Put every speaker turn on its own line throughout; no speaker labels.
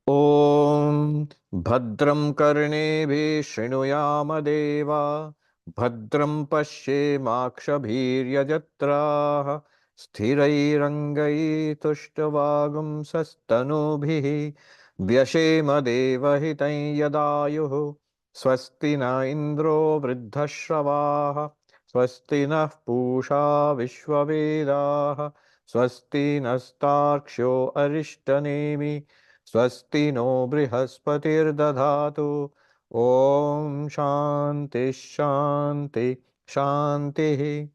Om Bhadram Karnevi Shrinuyama Deva Bhadram Pashe Makshabhirya Jatraha Sthirairangai Tushtavagum Sastanubhihi Vyashema Deva Hitai Yadayuhu Swasti na Indro Vriddhashravaha Swasti na Pusha Vishwavedaha Swasti nastarksho Arishtanemi Svasti no बृहस्पतिर्दधातु Om Shanti Shanti Shanti.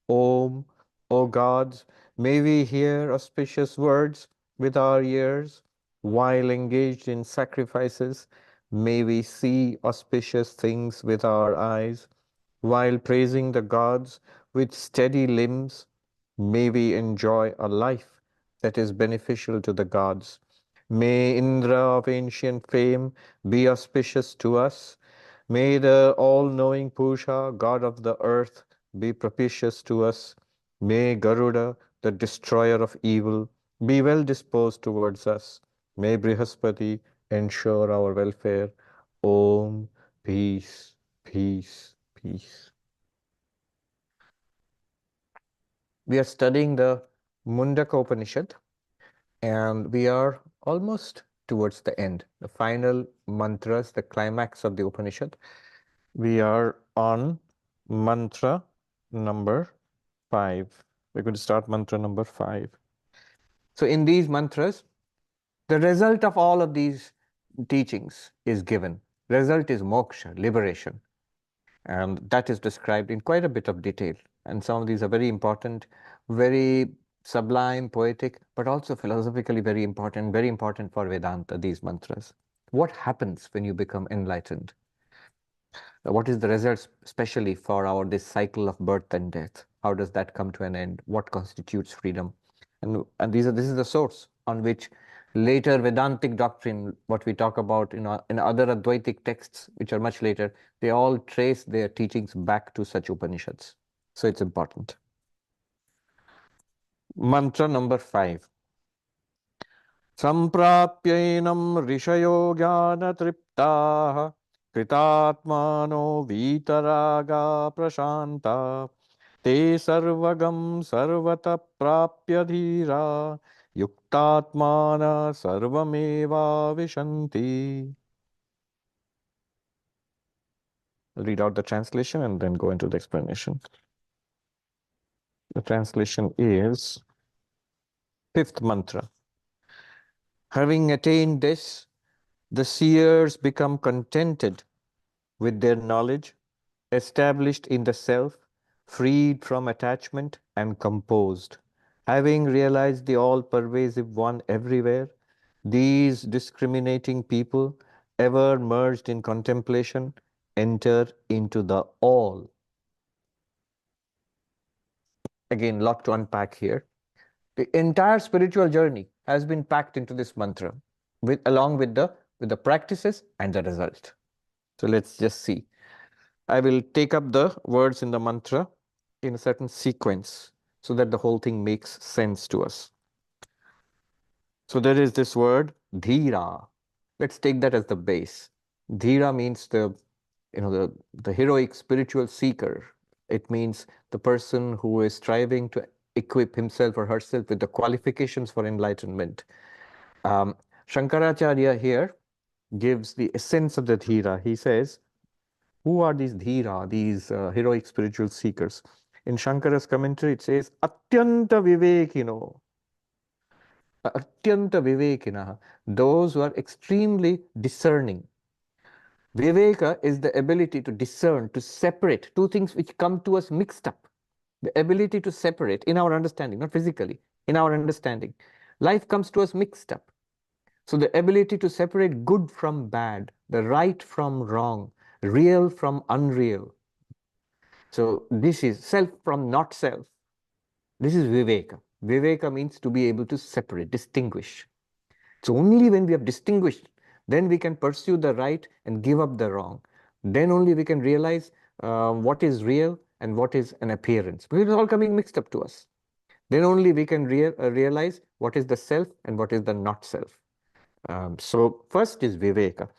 Om, O gods, may we hear auspicious words with our ears while engaged in sacrifices. May we see auspicious things with our eyes while praising the gods with steady limbs. May we enjoy a life that is beneficial to the gods. May Indra of ancient fame be auspicious to us. May the all-knowing Pusha, god of the earth, be propitious to us. May Garuda, the destroyer of evil, be well disposed towards us. May Brihaspati ensure our welfare. Om, peace, peace, peace. We are studying the Mundaka Upanishad, and we are almost towards the end, the final mantras, the climax of the Upanishad. We are on mantra number 5. We're going to start mantra number 5. So in these mantras, the result of all of these teachings is given. Result is moksha, liberation. And that is described in quite a bit of detail. And some of these are very important, very sublime, poetic, but also philosophically very important for Vedanta, these mantras. What happens when you become enlightened? What is the result, especially for this cycle of birth and death? How does that come to an end? What constitutes freedom? And this is the source on which later Vedantic doctrine, what we talk about in other Advaitic texts, which are much later, they all trace their teachings back to such Upanishads. So it's important. Mantra number 5. Samprapyainam rishayo jnana triptaha kritatmano vitaraga prashanta te sarvagam sarvata prapya dhira yuktatmana sarvameva vishanti. I'll read out the translation and then go into the explanation. The translation is 5th mantra. Having attained this, the seers become contented with their knowledge, established in the self, freed from attachment and composed. Having realized the all-pervasive one everywhere, these discriminating people, ever merged in contemplation, enter into the all. Again, lot to unpack here. The entire spiritual journey has been packed into this mantra, along with the practices and the result. So let's just see. I will take up the words in the mantra in a certain sequence so that the whole thing makes sense to us. So there is this word, dhira. Let's take that as the base. Dhira means the heroic spiritual seeker. It means the person who is striving to equip himself or herself with the qualifications for enlightenment. Shankaracharya here gives the essence of the dhira. He says, who are these dhira, these heroic spiritual seekers? In Shankara's commentary, it says, Atyanta Vivekino. Atyanta Vivekina, those who are extremely discerning. Viveka is the ability to discern, to separate two things which come to us mixed up. The ability to separate in our understanding, not physically, in our understanding. Life comes to us mixed up. So the ability to separate good from bad, the right from wrong, real from unreal. So this is self from not self. This is Viveka. Viveka means to be able to separate, distinguish. So only when we have distinguished, then we can pursue the right and give up the wrong. Then only we can realize what is real and what is an appearance. Because it's all coming mixed up to us. Then only we can realize what is the self and what is the not self. So first is viveka,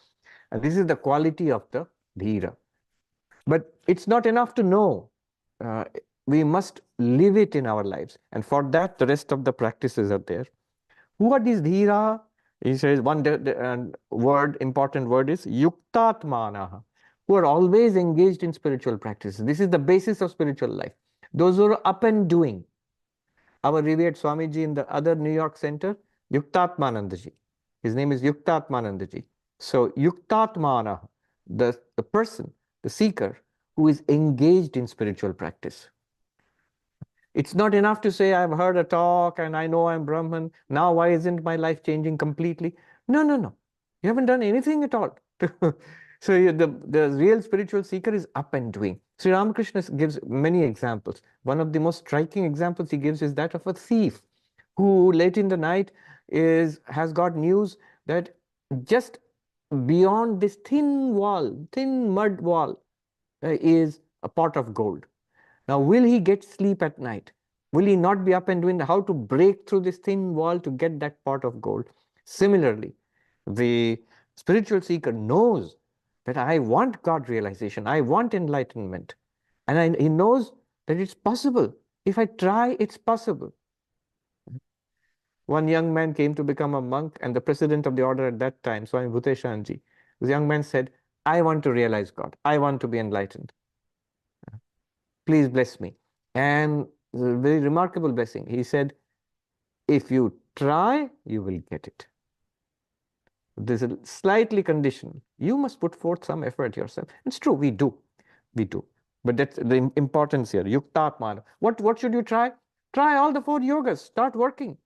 and this is the quality of the dhira. But it's not enough to know. Uh, we must live it in our lives, and for that, the rest of the practices are there. Who are these dhira? He says one word, important word is yuktatmanaha, who are always engaged in spiritual practices. This is the basis of spiritual life. Those who are up and doing. Our revered Swamiji in the other New York center, Yuktatmanandaji. His name is Yuktatmanandaji. So Yuktatmana, the person, the seeker who is engaged in spiritual practice. It's not enough to say, I've heard a talk and I know I'm Brahman. Now, why isn't my life changing completely? No, no, no. You haven't done anything at all. So the real spiritual seeker is up and doing. Sri Ramakrishna gives many examples. One of the most striking examples he gives is that of a thief who late in the night has got news that just beyond this thin wall, thin mud wall, is a pot of gold. Now, will he get sleep at night? Will he not be up and doing how to break through this thin wall to get that pot of gold? Similarly, the spiritual seeker knows that I want God realization, I want enlightenment. And he knows that it's possible. If I try, it's possible. One young man came to become a monk, and the president of the order at that time, Swami Bhuteshanji, the young man said, I want to realize God. I want to be enlightened. Please bless me. And a very remarkable blessing. He said, if you try, you will get it. This is slightly conditional. You must put forth some effort yourself. It's true, we do. We do. But that's the importance here. Yuktatmana. What should you try? Try all the 4 yogas. Start working.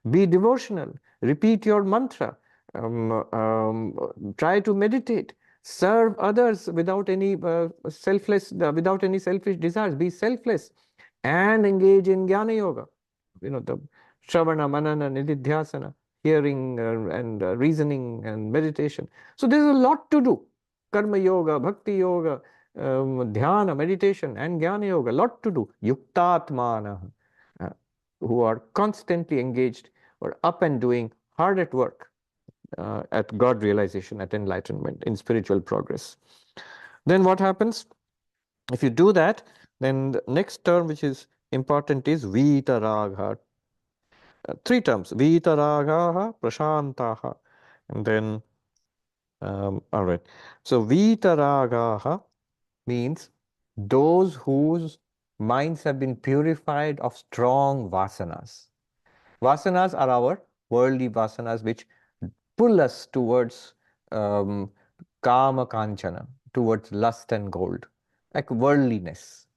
Be devotional. Repeat your mantra. Try to meditate. Serve others without any without any selfish desires. Be selfless and engage in jnana yoga. The shravana, manana, nididhyasana, hearing and reasoning and meditation. So there's a lot to do. Karma yoga, bhakti yoga, dhyana, meditation, and jnana yoga. Lot to do. Yuktatmana, who are constantly engaged or up and doing, hard at work at God realization, at enlightenment, in spiritual progress. Then what happens? If you do that, then the next term which is important is Vitaragha. 3 terms, Vitaragha, Prashantaha. And then, all right. So Vitaragha means those whose minds have been purified of strong vasanas. Vasanas are our worldly vasanas which pull us towards kama kanchana, towards lust and gold, like worldliness.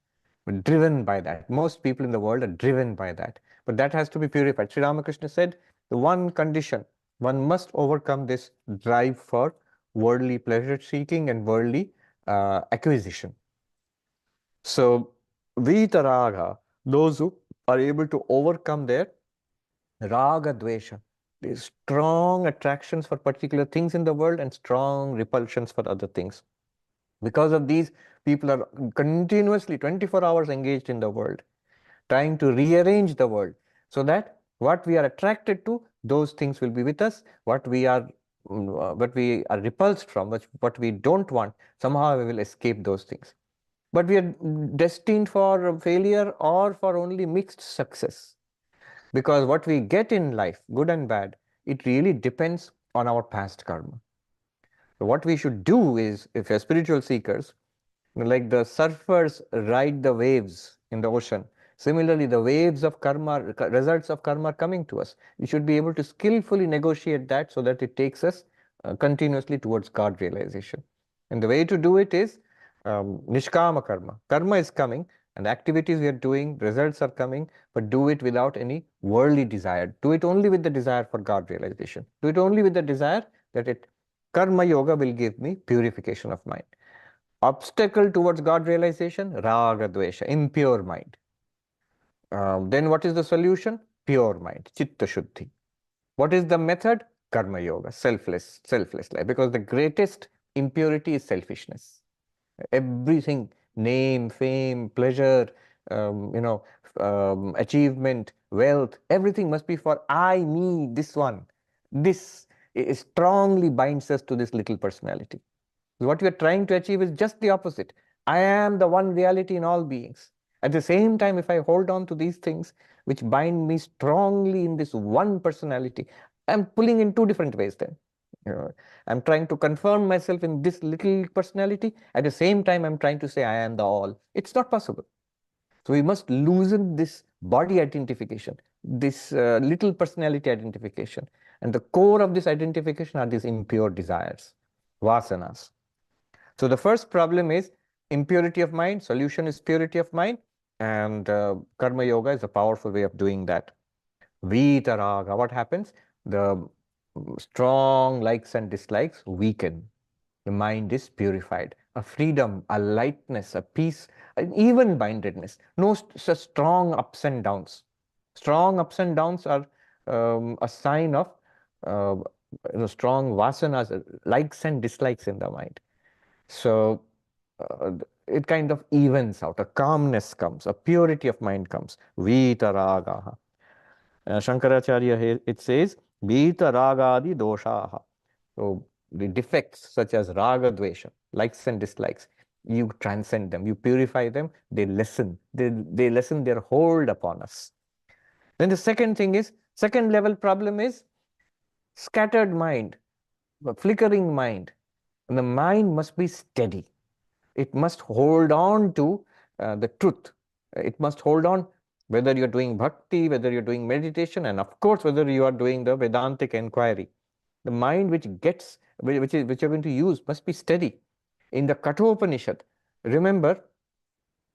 We're driven by that. Most people in the world are driven by that. But that has to be purified. Sri Ramakrishna said the one condition, one must overcome this drive for worldly pleasure seeking and worldly acquisition. So, Vitaraga, those who are able to overcome their raga dvesha, these strong attractions for particular things in the world and strong repulsions for other things. Because of these, people are continuously 24 hours engaged in the world, trying to rearrange the world so that what we are attracted to, those things will be with us. What we are repulsed from, what we don't want, somehow we will escape those things. But we are destined for failure or for only mixed success. Because what we get in life, good and bad, it really depends on our past karma. So what we should do is, if we are spiritual seekers, like the surfers ride the waves in the ocean, similarly, the waves of karma, results of karma are coming to us. We should be able to skillfully negotiate that so that it takes us continuously towards God realization. And the way to do it is nishkama karma. Karma is coming, and the activities we are doing, results are coming, but do it without any worldly desire. Do it only with the desire for God realization. Do it only with the desire that karma yoga will give me purification of mind. Obstacle towards God realization, raga dvesha, impure mind. Then what is the solution? Pure mind, chitta shuddhi. What is the method? Karma yoga, selfless life. Because the greatest impurity is selfishness. Everything, name, fame, pleasure, achievement, wealth, everything must be for I, me, this one. This strongly binds us to this little personality. What we are trying to achieve is just the opposite. I am the one reality in all beings. At the same time, if I hold on to these things which bind me strongly in this one personality, I'm pulling in two different ways then. I'm trying to confirm myself in this little personality. At the same time, I'm trying to say I am the all. It's not possible. So we must loosen this body identification, this little personality identification. And the core of this identification are these impure desires, vasanas. So the first problem is impurity of mind. Solution is purity of mind. And karma yoga is a powerful way of doing that. Vitaraga, what happens? The strong likes and dislikes weaken. The mind is purified. A freedom, a lightness, a peace, an even-mindedness. No such strong ups and downs. Strong ups and downs are a sign of uh, strong vasanas, likes and dislikes in the mind. So it kind of evens out. A calmness comes, a purity of mind comes. Vitaragaha. Shankaracharya here, it says, Vitaragadi doshaha. So the defects such as raga dvesha, likes and dislikes, you transcend them, you purify them, they lessen. They lessen their hold upon us. Then the second thing is, second level problem is scattered mind, flickering mind. And the mind must be steady. It must hold on to the truth. It must hold on whether you're doing bhakti, whether you're doing meditation, and of course, whether you are doing the Vedantic inquiry. The mind which you're going to use must be steady. In the Kathopanishad, remember,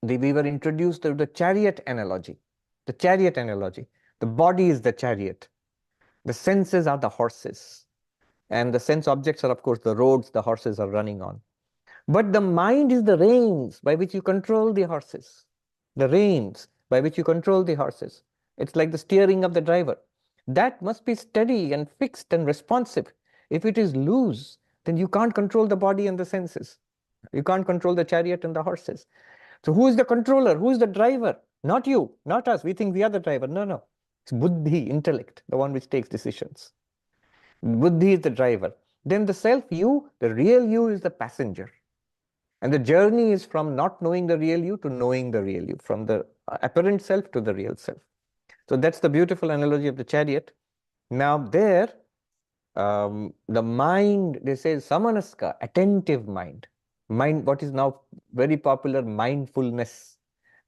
we were introduced to the chariot analogy. The chariot analogy. The body is the chariot. The senses are the horses. And the sense objects are, of course, the roads the horses are running on. But the mind is the reins by which you control the horses. The reins by which you control the horses. It's like the steering of the driver. That must be steady and fixed and responsive. If it is loose, then you can't control the body and the senses. You can't control the chariot and the horses. So who is the controller? Who is the driver? Not you, not us. We think we are the driver. No, no. It's buddhi, intellect, the one which takes decisions. Buddhi is the driver. Then the self, you, the real you is the passenger. And the journey is from not knowing the real you to knowing the real you, from the apparent self to the real self. So that's the beautiful analogy of the chariot. Now there, the mind, they say samanaska, attentive mind. Mind, what is now very popular, mindfulness.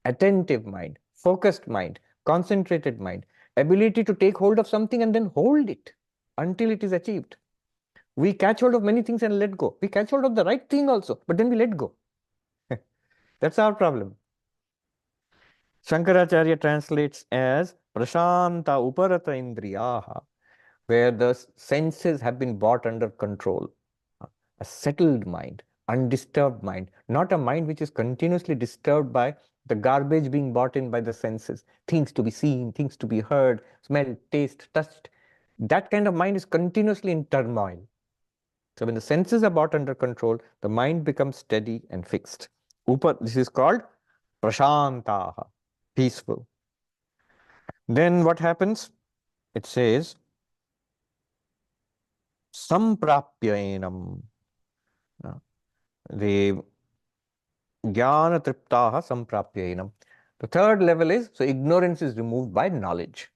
Attentive mind, focused mind, concentrated mind, ability to take hold of something and then hold it until it is achieved. We catch hold of many things and let go. We catch hold of the right thing also, but then we let go. That's our problem. Shankaracharya translates as prashanta uparata indriyaha, where the senses have been brought under control. A settled mind, undisturbed mind, not a mind which is continuously disturbed by the garbage being brought in by the senses, things to be seen, things to be heard, smelled, tasted, touched. That kind of mind is continuously in turmoil. So when the senses are brought under control, the mind becomes steady and fixed. This is called prashantaha, peaceful. Then what happens? It says, samprapyaenam. The jnana triptaha samprapyaenam. The third level is, so ignorance is removed by knowledge.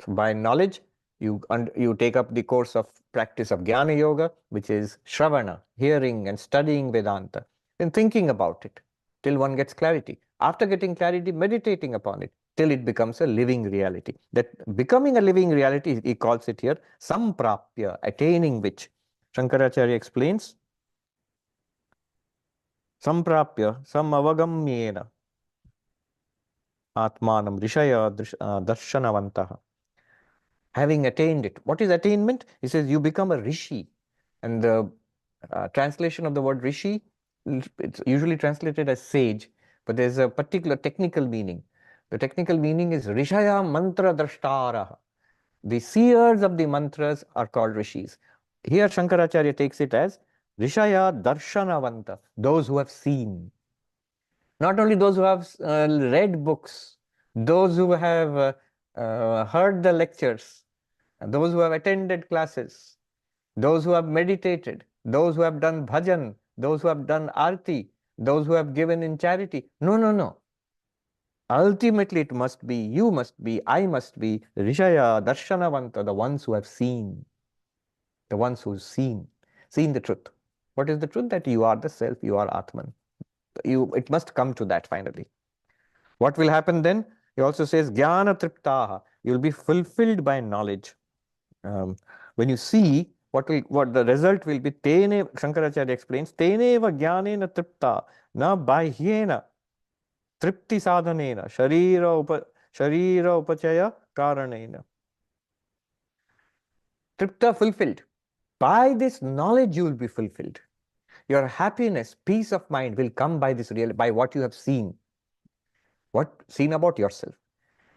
So by knowledge, you take up the course of practice of jnana yoga, which is shravana, hearing and studying Vedanta, and thinking about it till one gets clarity. After getting clarity, meditating upon it till it becomes a living reality. That becoming a living reality, he calls it here, samprapya, attaining which. Shankaracharya explains, samprapya, samavagamyena, atmanam rishaya darshanavantah. Having attained it. What is attainment? He says you become a rishi. And the translation of the word rishi, it's usually translated as sage, but there's a particular technical meaning. The technical meaning is rishaya mantra drashtara. The seers of the mantras are called rishis. Here Shankaracharya takes it as rishaya darshanavanta, those who have seen. Not only those who have read books, those who have heard the lectures, And those who have attended classes, those who have meditated, those who have done bhajan, those who have done arti, those who have given in charity. No, no, no. Ultimately, it must be, you must be, I must be, Rishaya, Darshanavanta, the ones who have seen, the ones who've seen the truth. What is the truth? That you are the self, you are Atman. It must come to that finally. What will happen then? He also says, Jnana Triptaha. You'll be fulfilled by knowledge. When you see, what the result will be, Tene, Shankaracharya explains, Teneva Jnanena Tripta, na bahyena Tripti Sadhanena, Sharira Upachaya Karanena. Tripta, fulfilled. By this knowledge, you will be fulfilled. Your happiness, peace of mind will come by this by what you have seen. What seen about yourself.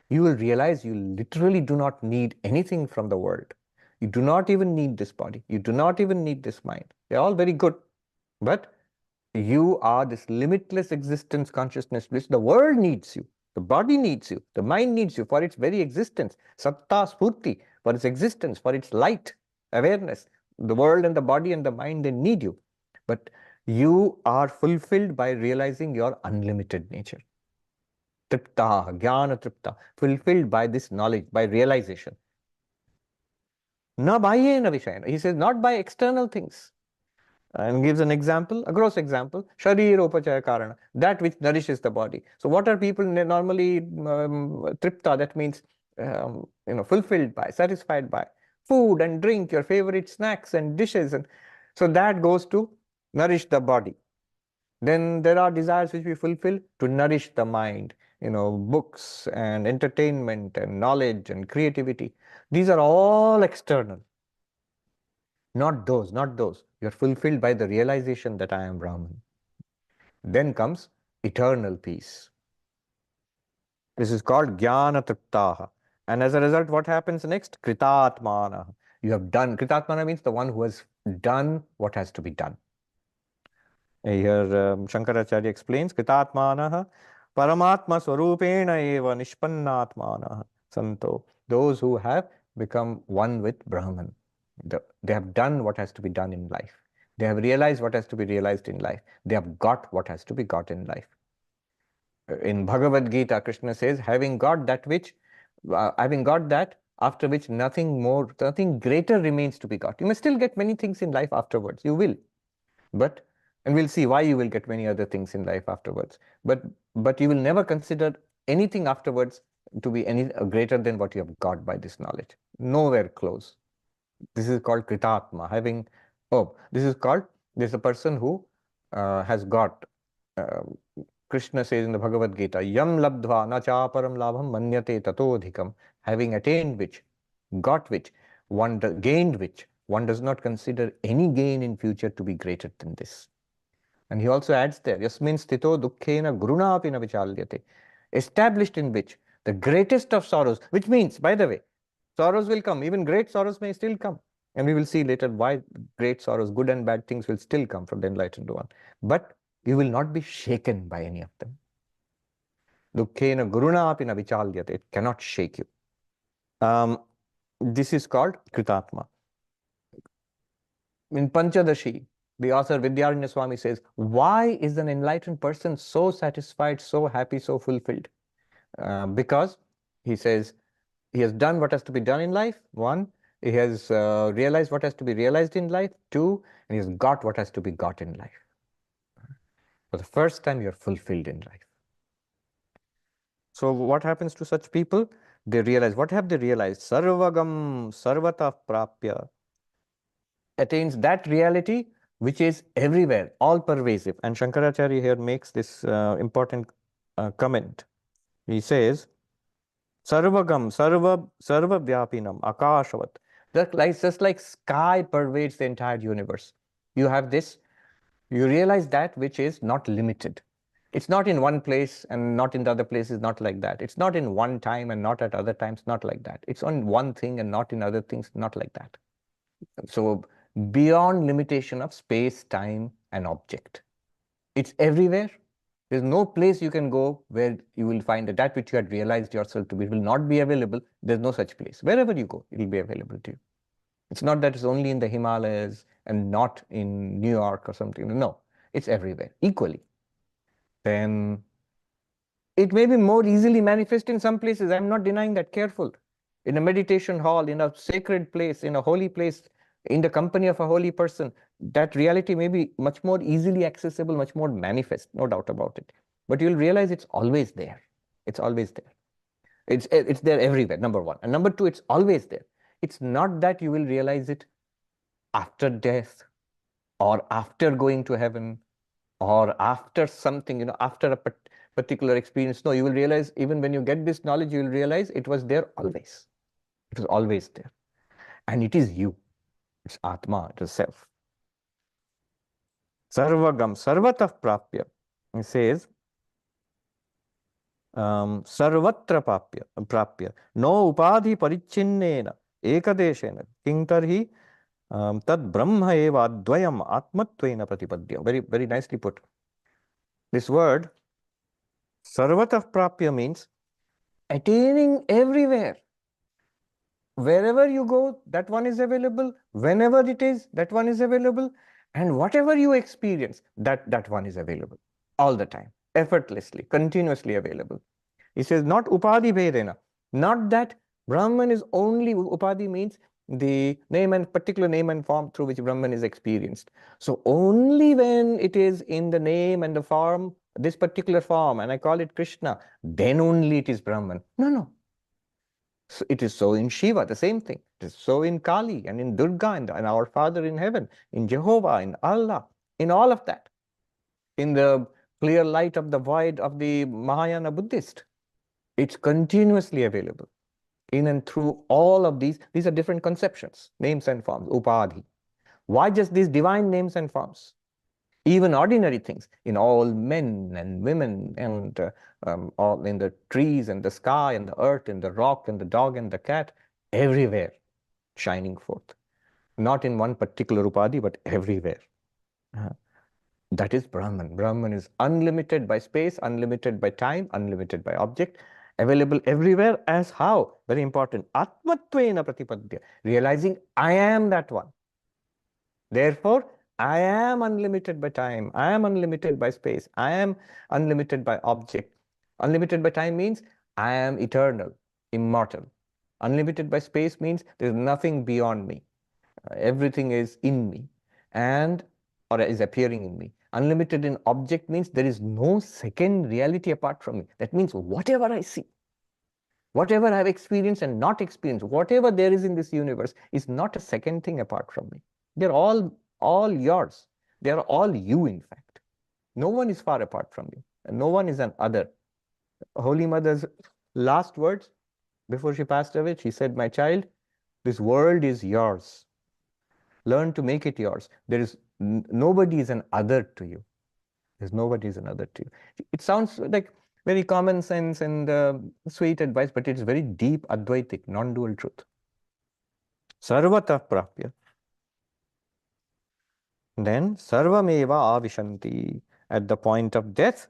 You will realize you literally do not need anything from the world. You do not even need this body. You do not even need this mind. They're all very good. But you are this limitless existence consciousness which the world needs you. The body needs you. The mind needs you for its very existence. Satta Spurti, for its existence, for its light, awareness. The world and the body and the mind, they need you. But you are fulfilled by realizing your unlimited nature. Tripta, Jnana Tripta, fulfilled by this knowledge, by realization. Na bahyena vishayena. He says, not by external things. And gives an example, a gross example, Sharira Upachaya Karana, that which nourishes the body. So what are people normally tripta, that means fulfilled by, satisfied by? Food and drink, your favorite snacks and dishes. And so that goes to nourish the body. Then there are desires which we fulfill to nourish the mind, books and entertainment and knowledge and creativity. These are all external. Not those, not those. You are fulfilled by the realization that I am Brahman. Then comes eternal peace. This is called Jnana Triptaha. And as a result, what happens next? Kritatmana. You have done. Kritatmana means the one who has done what has to be done. Here Shankaracharya explains, Kritatmanaha Paramatma Swarupena eva Nishpannatmanaha Santo. Those who have become one with Brahman. They have done what has to be done in life. They have realized what has to be realized in life. They have got what has to be got in life. In Bhagavad Gita, Krishna says, having got that, after which nothing more, nothing greater remains to be got. You may still get many things in life afterwards. You will. And we'll see why you will get many other things in life afterwards. But you will never consider anything afterwards to be any greater than what you have got by this knowledge. Nowhere close. This is called Kritatma. There's a person who has got, Krishna says in the Bhagavad Gita, Yam labdva na chaparam labham manyate tatodhikam. Having attained which, got which, gained which, one does not consider any gain in future to be greater than this. And he also adds there, Yasmin sthito dukkhena gurunapi na vichalyate. Established in which, the greatest of sorrows, which means, by the way, sorrows will come, even great sorrows may still come. And we will see later why great sorrows, good and bad things will still come from the enlightened one. But you will not be shaken by any of them. Dukkhena gurunapi na vichalyate. It cannot shake you. This is called Kritatma. In Panchadashi, the author Vidyaranya Swami says, why is an enlightened person so satisfied, so happy, so fulfilled? Because he says, he has done what has to be done in life, one. He has realized what has to be realized in life, two. And he has got what has to be got in life. For the first time, you are fulfilled in life. So what happens to such people? They realize, what have they realized? Sarvagam sarvata prapya. Attains that reality which is everywhere, all pervasive. And Shankaracharya here makes this important comment. He says, Sarvagam, sarva vyapinam, akashavat. Just like sky pervades the entire universe. You have this, you realize that which is not limited. It's not in one place and not in the other places, not like that. It's not in one time and not at other times, not like that. It's on one thing and not in other things, not like that. So beyond limitation of space, time, and object. It's everywhere
There's no place you can go where you will find that which you had realized yourself to be will not be available. There's no such place. Wherever you go, it will be available to you. It's not that it's only in the Himalayas and not in New York or something. No, it's everywhere equally. Then it may be more easily manifest in some places. I'm not denying that. Careful. In a meditation hall, in a sacred place, in a holy place, in the company of a holy person, that reality may be much more easily accessible, much more manifest, no doubt about it. But you'll realize it's always there. It's always there. It's there everywhere, number one. And number two, it's always there. It's not that you will realize it after death or after going to heaven or after something, after a particular experience. No, you will realize even when you get this knowledge, you will realize it was there always. It was always there. And it is you. It's Atma, it is self. Sarvagam, sarvatah prapya. It says, sarvatra prapya. No upadhi parichinnena ekadeshena kintarhi tad brahma eva advayam atmatvena pratipadya. Very, very nicely put. This word, sarvatah prapya, means attaining everywhere. Wherever you go, that one is available. Whenever it is, that one is available. And whatever you experience, that one is available all the time, effortlessly, continuously available. He says, not upadhi bhedena. Not that Brahman is only, upadhi means the name and particular name and form through which Brahman is experienced. So only when it is in the name and the form, this particular form, and I call it Krishna, then only it is Brahman. No, no. So it is so in Shiva, the same thing. It is so in Kali and in Durga and our Father in heaven, in Jehovah, in Allah, in all of that. In the clear light of the void of the Mahayana Buddhist. It's continuously available in and through all of these. These are different conceptions, names and forms, upadhi. Why just these divine names and forms? Even ordinary things in all men and women and all in the trees and the sky and the earth and the rock and the dog and the cat, everywhere shining forth. Not in one particular upadhi, but everywhere. That is Brahman. Brahman is unlimited by space, unlimited by time, unlimited by object, available everywhere as how? Very important. Atmatvena pratipadya. Realizing I am that one. Therefore, I am unlimited by time. I am unlimited by space. I am unlimited by object. Unlimited by time means I am eternal, immortal. Unlimited by space means there is nothing beyond me. Everything is in me and or is appearing in me. Unlimited in object means there is no second reality apart from me. That means whatever I see, whatever I have experienced and not experienced, whatever there is in this universe is not a second thing apart from me. They're all yours. They are all you, in fact. No one is far apart from you, and no one is an other. Holy Mother's last words before she passed away, she said, "My child, this world is yours. Learn to make it yours. There is nobody is an other to you. There's nobody is an other to you." It sounds like very common sense and sweet advice, but it's very deep Advaitic, non-dual truth. Sarvatah prapya. Then sarvameva avishanti. At the point of death,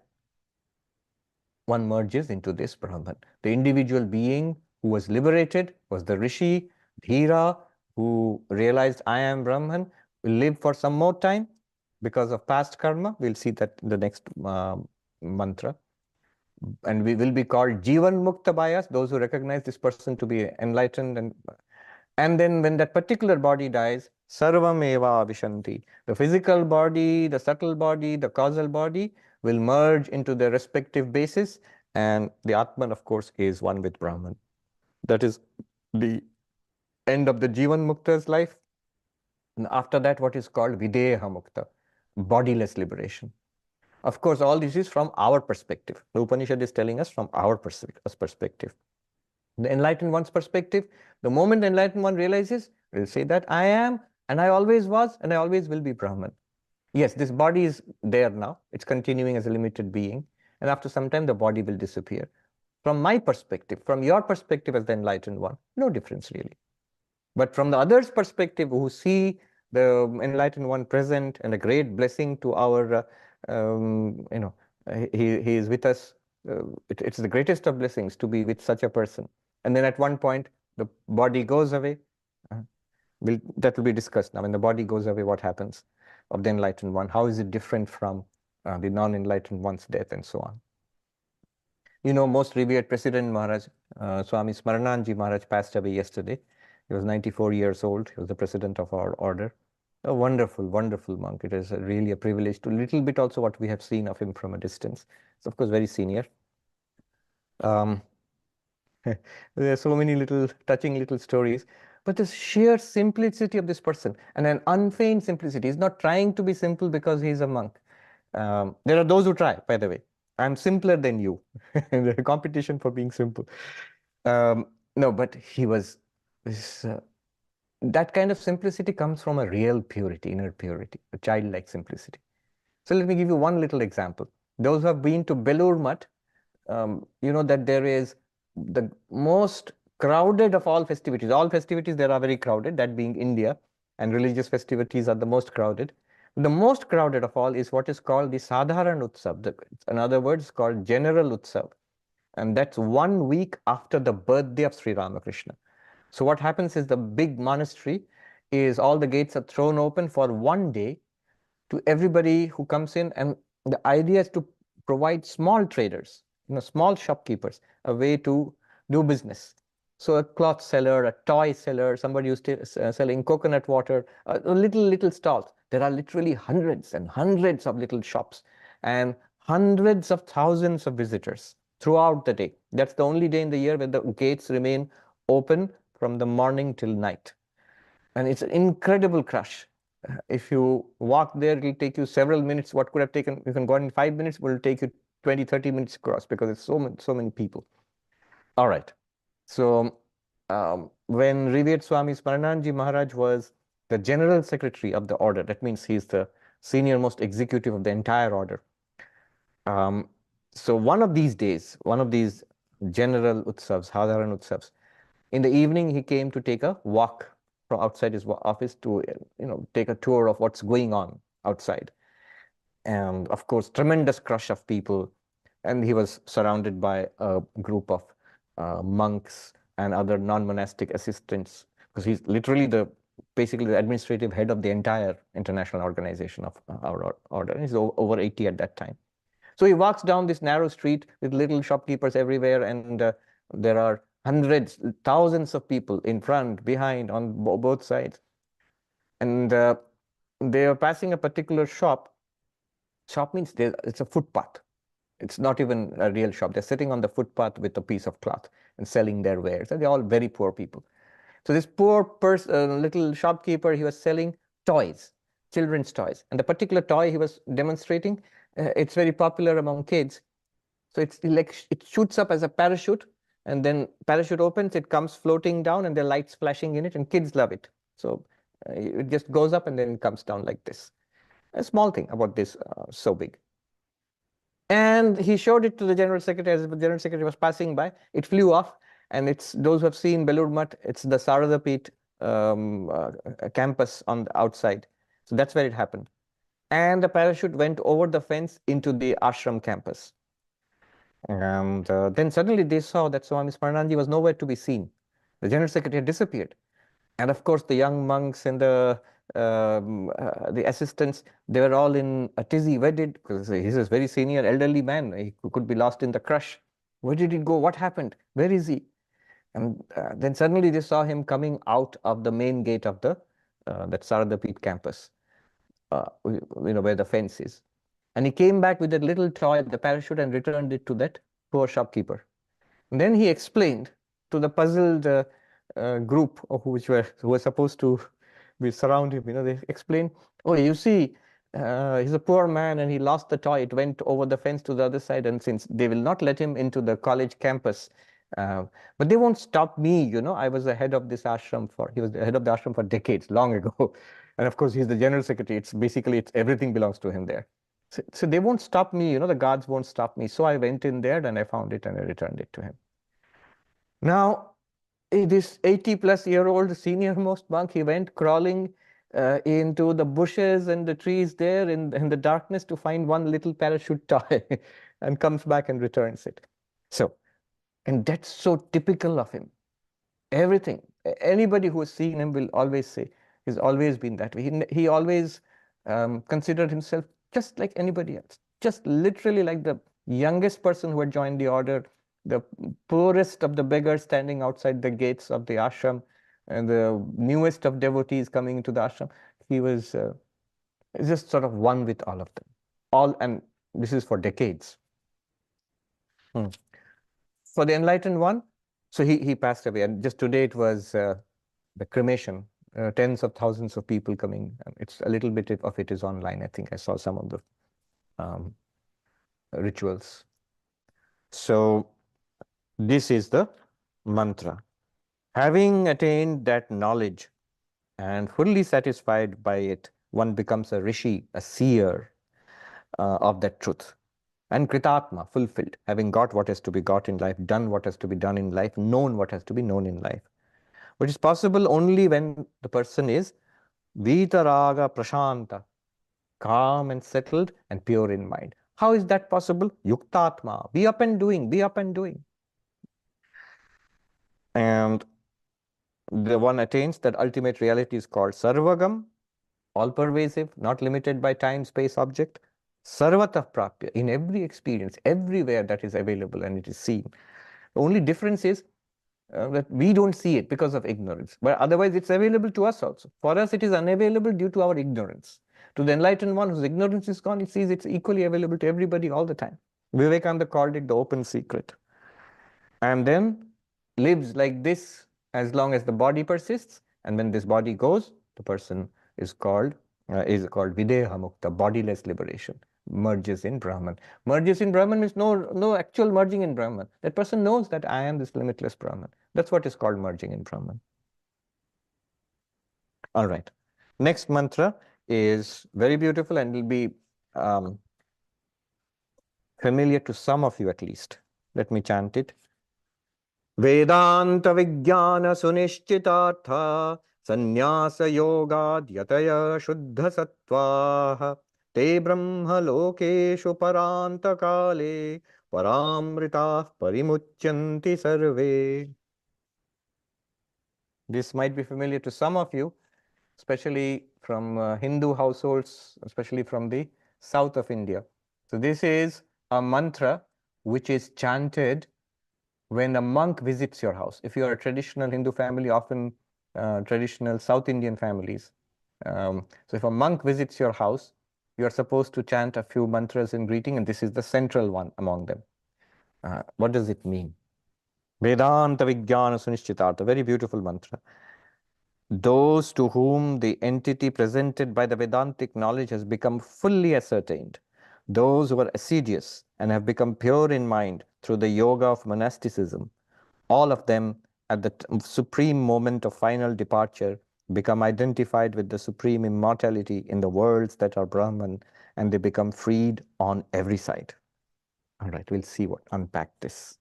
one merges into this Brahman. The individual being who was liberated was the Rishi, Dhira, who realized I am Brahman, will live for some more time because of past karma. We'll see that in the next mantra. And we will be called Jivan Mukta by us, those who recognize this person to be enlightened. And then when that particular body dies, Sarvam eva vishanti. The physical body, the subtle body, the causal body will merge into their respective bases. And the Atman, of course, is one with Brahman. That is the end of the Jivan Mukta's life. And after that, what is called Videha Mukta, bodiless liberation. Of course, all this is from our perspective. The Upanishad is telling us from our perspective. The enlightened one's perspective, the moment the enlightened one realizes, will say that I am, and I always was, and I always will be Brahman. Yes, this body is there now. It's continuing as a limited being. And after some time, the body will disappear. From my perspective, from your perspective as the enlightened one, no difference really. But from the other's perspective who see the enlightened one present and a great blessing to our He is with us. It's the greatest of blessings to be with such a person. And then at one point, the body goes away. Uh, that will be discussed now. When the body goes away, what happens of the enlightened one? How is it different from the non-enlightened one's death, and so on? You know, most revered President Maharaj, Swami Smarananji Maharaj, passed away yesterday. He was 94 years old. He was the president of our order. A wonderful, wonderful monk. It is really a privilege to little bit also what we have seen of him from a distance. It's of course very senior. Um, there are so many little touching little stories, but the sheer simplicity of this person, and an unfeigned simplicity. He's not trying to be simple because he's a monk. There are those who try, by the way. I'm simpler than you. The competition for being simple. No, but he was this. That kind of simplicity comes from a real purity, inner purity, a childlike simplicity. So let me give you one little example. Those who have been to Belur Mutt, you know that there is the most crowded of all festivities. All festivities there are very crowded, that being India, and religious festivities are the most crowded. The most crowded of all is what is called the Sadharan Utsav. In other words, called General Utsav. And that's 1 week after the birthday of Sri Ramakrishna. So what happens is the big monastery is all the gates are thrown open for 1 day to everybody who comes in, and the idea is to provide small traders, small shopkeepers, a way to do business. So a cloth seller, a toy seller, somebody who's selling coconut water, little stalls. There are literally hundreds and hundreds of little shops and hundreds of thousands of visitors throughout the day. That's the only day in the year where the gates remain open from the morning till night. And it's an incredible crush. If you walk there, it'll take you several minutes. What could have taken, you can go in 5 minutes, will take you 20, 30 minutes across because it's so many people. All right. So when revered Swami Smarananji Maharaj was the general secretary of the order, that means he's the senior most executive of the entire order. So one of these days, one of these general utsavs, Sadharan utsavs, in the evening he came to take a walk from outside his office to take a tour of what's going on outside. And of course, tremendous crush of people. And he was surrounded by a group of monks and other non-monastic assistants, because he's literally basically the administrative head of the entire international organization of our order. He's over 80 at that time. So he walks down this narrow street with little shopkeepers everywhere, and there are hundreds, thousands of people in front, behind, on both sides. And they are passing a particular shop. Shop means it's a footpath. It's not even a real shop. They're sitting on the footpath with a piece of cloth and selling their wares. And they're all very poor people. So this poor little shopkeeper, he was selling toys, children's toys. And the particular toy he was demonstrating, it's very popular among kids. So it's like it shoots up as a parachute, and then parachute opens, it comes floating down, and there are lights flashing in it, and kids love it. So it just goes up and then it comes down like this. A small thing about this, so big. And he showed it to the general secretary. As the general secretary was passing by, it flew off. And it's those who have seen Belur Mutt, it's the Sarvapriyananda campus on the outside. So that's where it happened. And the parachute went over the fence into the ashram campus. And then suddenly they saw that Swami Smarananji was nowhere to be seen. The general secretary had disappeared. And of course, the young monks and the assistants, they were all in a tizzy. Where did, because he's a very senior elderly man, he could be lost in the crush. Where did he go? What happened? Where is he? And then suddenly they saw him coming out of the main gate of the that Saradapeeth campus, where the fence is. And he came back with that little toy, the parachute, and returned it to that poor shopkeeper. And then he explained to the puzzled group who were supposed to be surround him. They explained, "Oh, you see, he's a poor man and he lost the toy. It went over the fence to the other side, and since they will not let him into the college campus, but they won't stop me. I was the head of this ashram he was the head of the ashram for decades, long ago, and of course he's the general secretary. It's everything belongs to him there. So they won't stop me. The guards won't stop me. So I went in there and I found it and I returned it to him." Now, this 80-plus-year-old senior most monk, he went crawling into the bushes and the trees there in the darkness to find one little parachute toy and comes back and returns it. So, and that's so typical of him. Everything, anybody who has seen him will always say, he's always been that way. He always considered himself just like anybody else, just literally like the youngest person who had joined the order, the poorest of the beggars standing outside the gates of the ashram, and the newest of devotees coming into the ashram. He was just sort of one with all of them. All, and this is for decades. For the enlightened one, so he passed away, and just today it was the cremation. Tens of thousands of people coming. It's a little bit of it is online. I think I saw some of the rituals. So this is the mantra. Having attained that knowledge and fully satisfied by it, one becomes a rishi, a seer of that truth. And kritatma, fulfilled, having got what has to be got in life, done what has to be done in life, known what has to be known in life. Which is possible only when the person is vitaraga prashanta, calm and settled and pure in mind. How is that possible? Yuktatma, be up and doing, be up and doing. And the one attains that ultimate reality is called sarvagam, all-pervasive, not limited by time, space, object. Sarvatah prapya, in every experience, everywhere that is available and it is seen. The only difference is that we don't see it because of ignorance. But otherwise, it's available to us also. For us, it is unavailable due to our ignorance. To the enlightened one whose ignorance is gone, it sees it's equally available to everybody all the time. Vivekananda called it the open secret. And then lives like this as long as the body persists. And when this body goes, the person is called videha mukta, bodiless liberation, merges in Brahman. Merges in Brahman means no actual merging in Brahman. That person knows that I am this limitless Brahman. That's what is called merging in Brahman. All right. Next mantra is very beautiful and will be familiar to some of you at least. Let me chant it. Vedanta Vijnana Sunishchitartha Sannyasa Yogadyataya Shuddha Sattvaha Te Brahma Lokeshu Paranta Kale Paramritah Parimuchyanti Sarve. This might be familiar to some of you, especially from Hindu households, especially from the south of India. So this is a mantra which is chanted when a monk visits your house. If you are a traditional Hindu family, often traditional South Indian families. So if a monk visits your house, you are supposed to chant a few mantras in greeting, and this is the central one among them. What does it mean? Vedanta Vijnana Sunishchitartha, very beautiful mantra. Those to whom the entity presented by the Vedantic knowledge has become fully ascertained, those who are assiduous and have become pure in mind through the yoga of monasticism, all of them at the supreme moment of final departure become identified with the supreme immortality in the worlds that are Brahman, and they become freed on every side. All right, we'll see unpack this.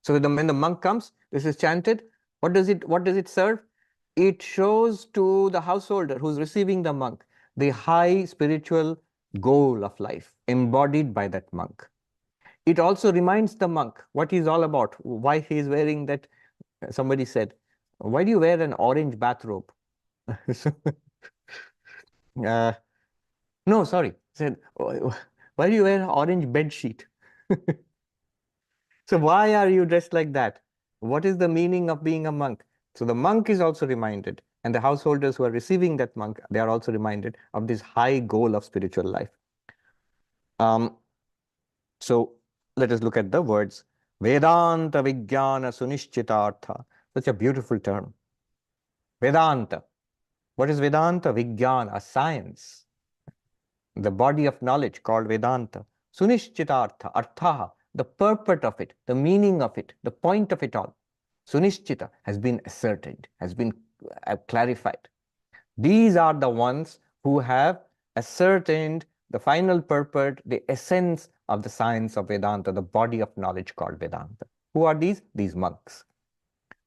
So when the monk comes, this is chanted. What does it serve? It shows to the householder who's receiving the monk the high spiritual goal of life embodied by that monk. It also reminds the monk what he's all about, why he is wearing that. Somebody said, why do you wear an orange bathrobe? No, sorry. Said, why do you wear an orange bed sheet? So why are you dressed like that? What is the meaning of being a monk? So the monk is also reminded, and the householders who are receiving that monk, they are also reminded of this high goal of spiritual life. So let us look at the words. Vedanta Vijnana Sunishchitartha. Such a beautiful term. Vedanta. What is Vedanta? Vijnana, a science. The body of knowledge called Vedanta. Sunishchitartha, artha, the purport of it, the meaning of it, the point of it all. Sunishchita has been ascertained, has been clarified. These are the ones who have ascertained the final purport, the essence of the science of Vedanta, the body of knowledge called Vedanta. Who are these? These monks.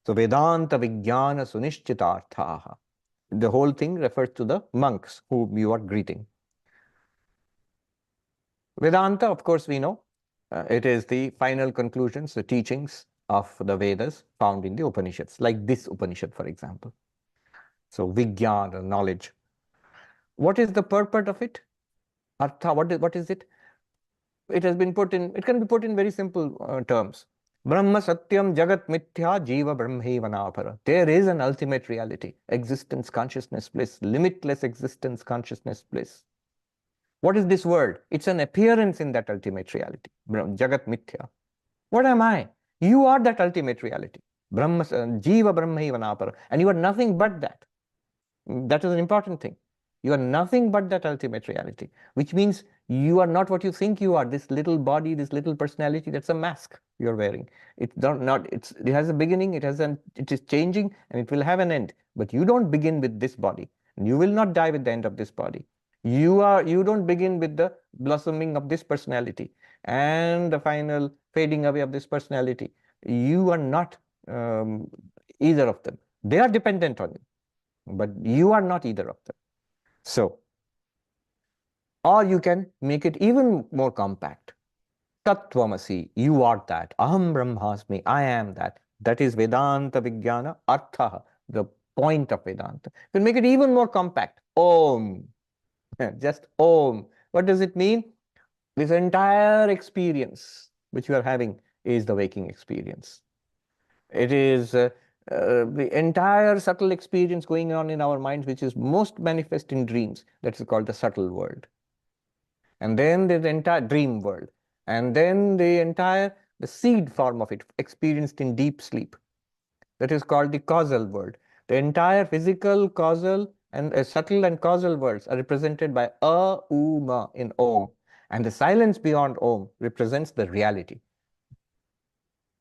So Vedanta Vijnana Sunishchitartha. The whole thing refers to the monks whom you are greeting. Vedanta, of course, we know, it is the final conclusions, the teachings of the Vedas found in the Upanishads, like this Upanishad, for example. So, Vijnana, knowledge. What is the purport of it? Artha, what is it? It has been put in, it can be put in very simple terms. Brahma Satyam Jagat Mithya Jiva Brahmevanapara. There is an ultimate reality, existence, consciousness, bliss, limitless existence, consciousness, bliss. What is this world? It's an appearance in that ultimate reality, Jagat Mithya. What am I? You are that ultimate reality, Brahma, Jiva Brahmevanapara, and you are nothing but that. That is an important thing. You are nothing but that ultimate reality, which means you are not what you think you are. This little body, this little personality, that's a mask you're wearing. It's not it has a beginning, it is changing, and it will have an end. But you don't begin with this body. You will not die with the end of this body. You don't begin with the blossoming of this personality and the final fading away of this personality. You are not either of them. They are dependent on you, but you are not either of them. So, or you can make it even more compact. Tattvamasi, you are that. Aham Brahmasmi, I am that. That is Vedanta Vijnana Artha, the point of Vedanta. You can make it even more compact. Om, just Om. What does it mean? This entire experience which you are having is the waking experience. It is the entire subtle experience going on in our minds, which is most manifest in dreams. That is called the subtle world. And then the entire dream world. And then the seed form of it, experienced in deep sleep. That is called the causal world. The entire physical, causal, and subtle and causal worlds are represented by Ma in Om. And the silence beyond Om represents the reality.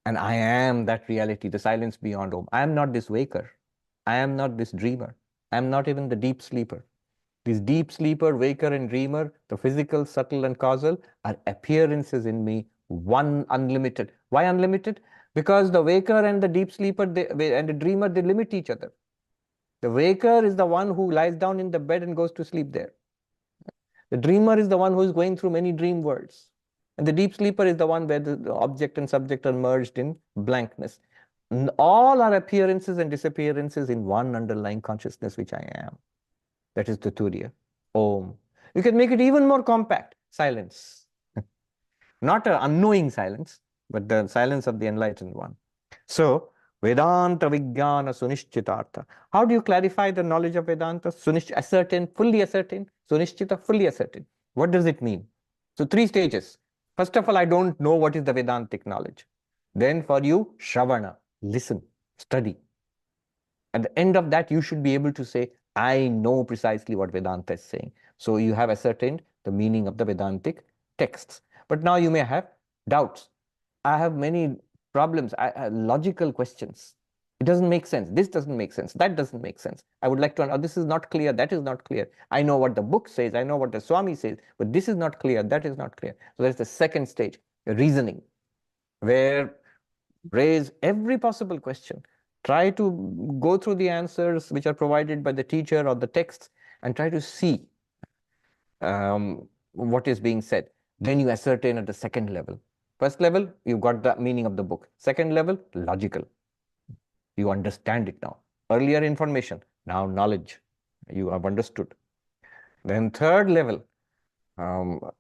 And I am that reality, the silence beyond Om. I am not this waker. I am not this dreamer. I am not even the deep sleeper. This deep sleeper, waker, and dreamer, the physical, subtle, and causal, are appearances in me, one unlimited. Why unlimited? Because the waker and the deep sleeper and the dreamer, they limit each other. The waker is the one who lies down in the bed and goes to sleep there. The dreamer is the one who is going through many dream worlds. And the deep sleeper is the one where the object and subject are merged in blankness. All are appearances and disappearances in one underlying consciousness, which I am. That is the Turiya, Om. You can make it even more compact, silence. Not an unknowing silence, but the silence of the enlightened one. So, Vedanta Vijnana Sunishchitartha. How do you clarify the knowledge of Vedanta? Ascertain, fully ascertain. Sunishchita, fully ascertain. What does it mean? So, 3 stages. First of all, I don't know what is the Vedantic knowledge. Then for you, Shravana, listen, study. At the end of that, you should be able to say, I know precisely what Vedanta is saying. So you have ascertained the meaning of the Vedantic texts. But now you may have doubts. I have many problems, logical questions. It doesn't make sense. This doesn't make sense. That doesn't make sense. I would like to know, this is not clear. That is not clear. I know what the book says. I know what the Swami says. But this is not clear. That is not clear. So there's the second stage, reasoning, where raise every possible question. Try to go through the answers which are provided by the teacher or the texts and try to see what is being said. Then you ascertain at the second level. First level, you got the meaning of the book. Second level, logical. You understand it now. Earlier information, now knowledge. You have understood. Then third level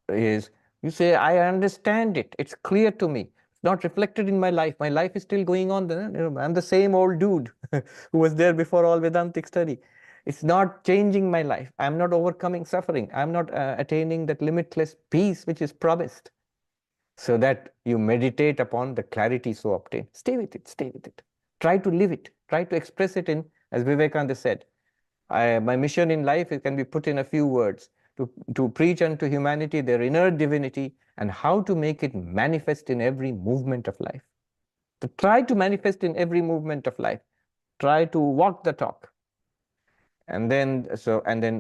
is you say, I understand it. It's clear to me. It's not reflected in my life. My life is still going on. I'm the same old dude who was there before all Vedantic study. It's not changing my life. I'm not overcoming suffering. I'm not attaining that limitless peace which is promised. So that you meditate upon the clarity so obtained. Stay with it. Stay with it. Try to live it. Try to express it in, as Vivekananda said, my mission in life, it can be put in a few words. To preach unto humanity their inner divinity and how to make it manifest in every movement of life. To try to manifest in every movement of life. Try to walk the talk. And then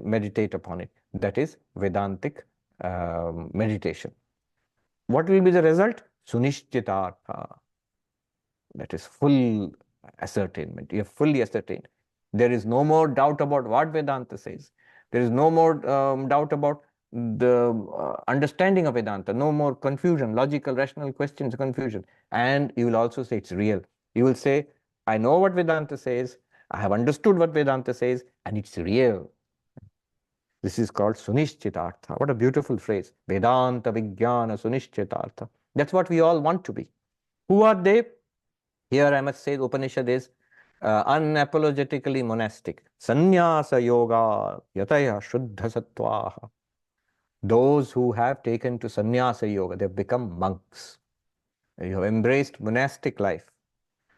meditate upon it. That is Vedantic meditation. What will be the result? Sunishchitartha. That is full ascertainment. You have fully ascertained. There is no more doubt about what Vedanta says. There is no more doubt about the understanding of Vedanta, no more confusion, logical, rational questions, confusion. And you will also say it's real. You will say, I know what Vedanta says, I have understood what Vedanta says, and it's real. This is called Sunishchitartha. What a beautiful phrase. Vedanta Vijnana Sunishchitartha. That's what we all want to be. Who are they? Here I must say the Upanishad is unapologetically monastic. Sannyasa yoga yataya shuddha sattvaha. Those who have taken to sannyasa yoga, they've become monks. You have embraced monastic life.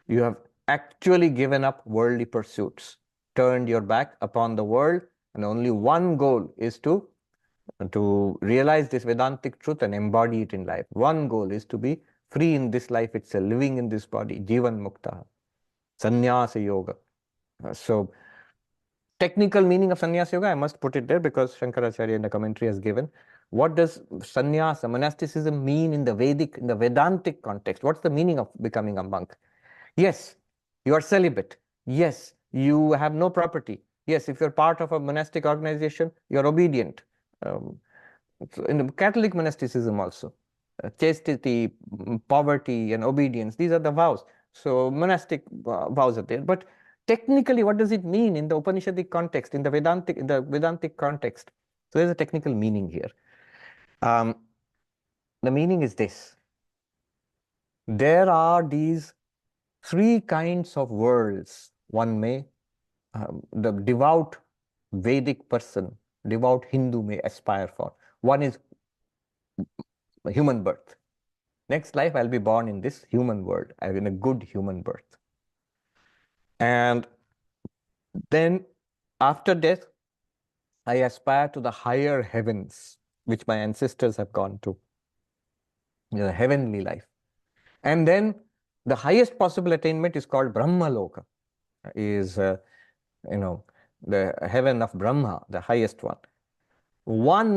You have actually given up worldly pursuits, turned your back upon the world, and only one goal is to realize this Vedantic truth and embody it in life. One goal is to be free in this life itself, living in this body, Jivan Mukta, Sannyasa Yoga. So, technical meaning of Sannyasa Yoga, I must put it there because Shankaracharya in the commentary has given. What does sannyasa, monasticism mean in the Vedic, in the Vedantic context? What's the meaning of becoming a monk? Yes, you are celibate. Yes, you have no property. Yes, if you're part of a monastic organization, you're obedient. So in the Catholic monasticism also, chastity, poverty, and obedience, these are the vows. So monastic vows are there. But technically, what does it mean in the Upanishadic context, in the Vedantic context? So there's a technical meaning here. The meaning is this. There are these three kinds of worlds one may, the devout Vedic person, devout Hindu may aspire for. One is human birth. Next life, I'll be born in this human world, in a good human birth. And then after death, I aspire to the higher heavens, which my ancestors have gone to, the heavenly life. And then the highest possible attainment is called Brahmaloka, is, the heaven of Brahma, the highest one.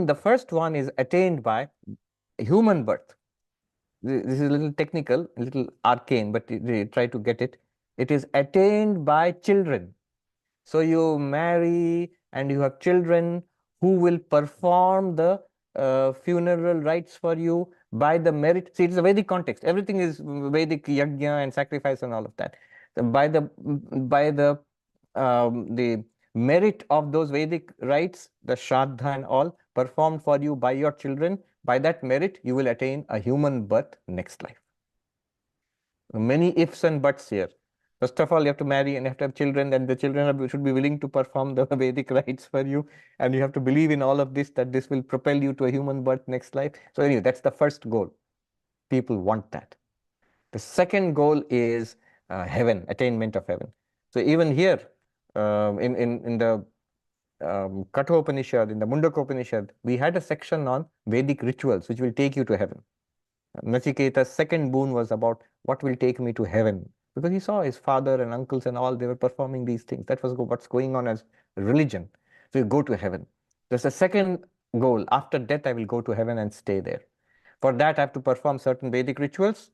The first one is attained by human birth. This is a little technical, a little arcane, but try to get it. It is attained by children. So you marry and you have children who will perform the funeral rites for you by the merit. See, it's a Vedic context. Everything is Vedic yajna and sacrifice and all of that. So by the merit of those Vedic rites, the Shraddha and all performed for you by your children, by that merit, you will attain a human birth next life. Many ifs and buts here. First of all, you have to marry and you have to have children, and the children should be willing to perform the Vedic rites for you. And you have to believe in all of this, that this will propel you to a human birth next life. So anyway, that's the first goal. People want that. The second goal is heaven, attainment of heaven. So even here, in the Katha Upanishad, in the Mundaka Upanishad, we had a section on Vedic rituals, which will take you to heaven. Nachiketa's second boon was about what will take me to heaven, because he saw his father and uncles and all, they were performing these things. That was what's going on as religion. So you go to heaven. There's a second goal. After death, I will go to heaven and stay there. For that, I have to perform certain Vedic rituals,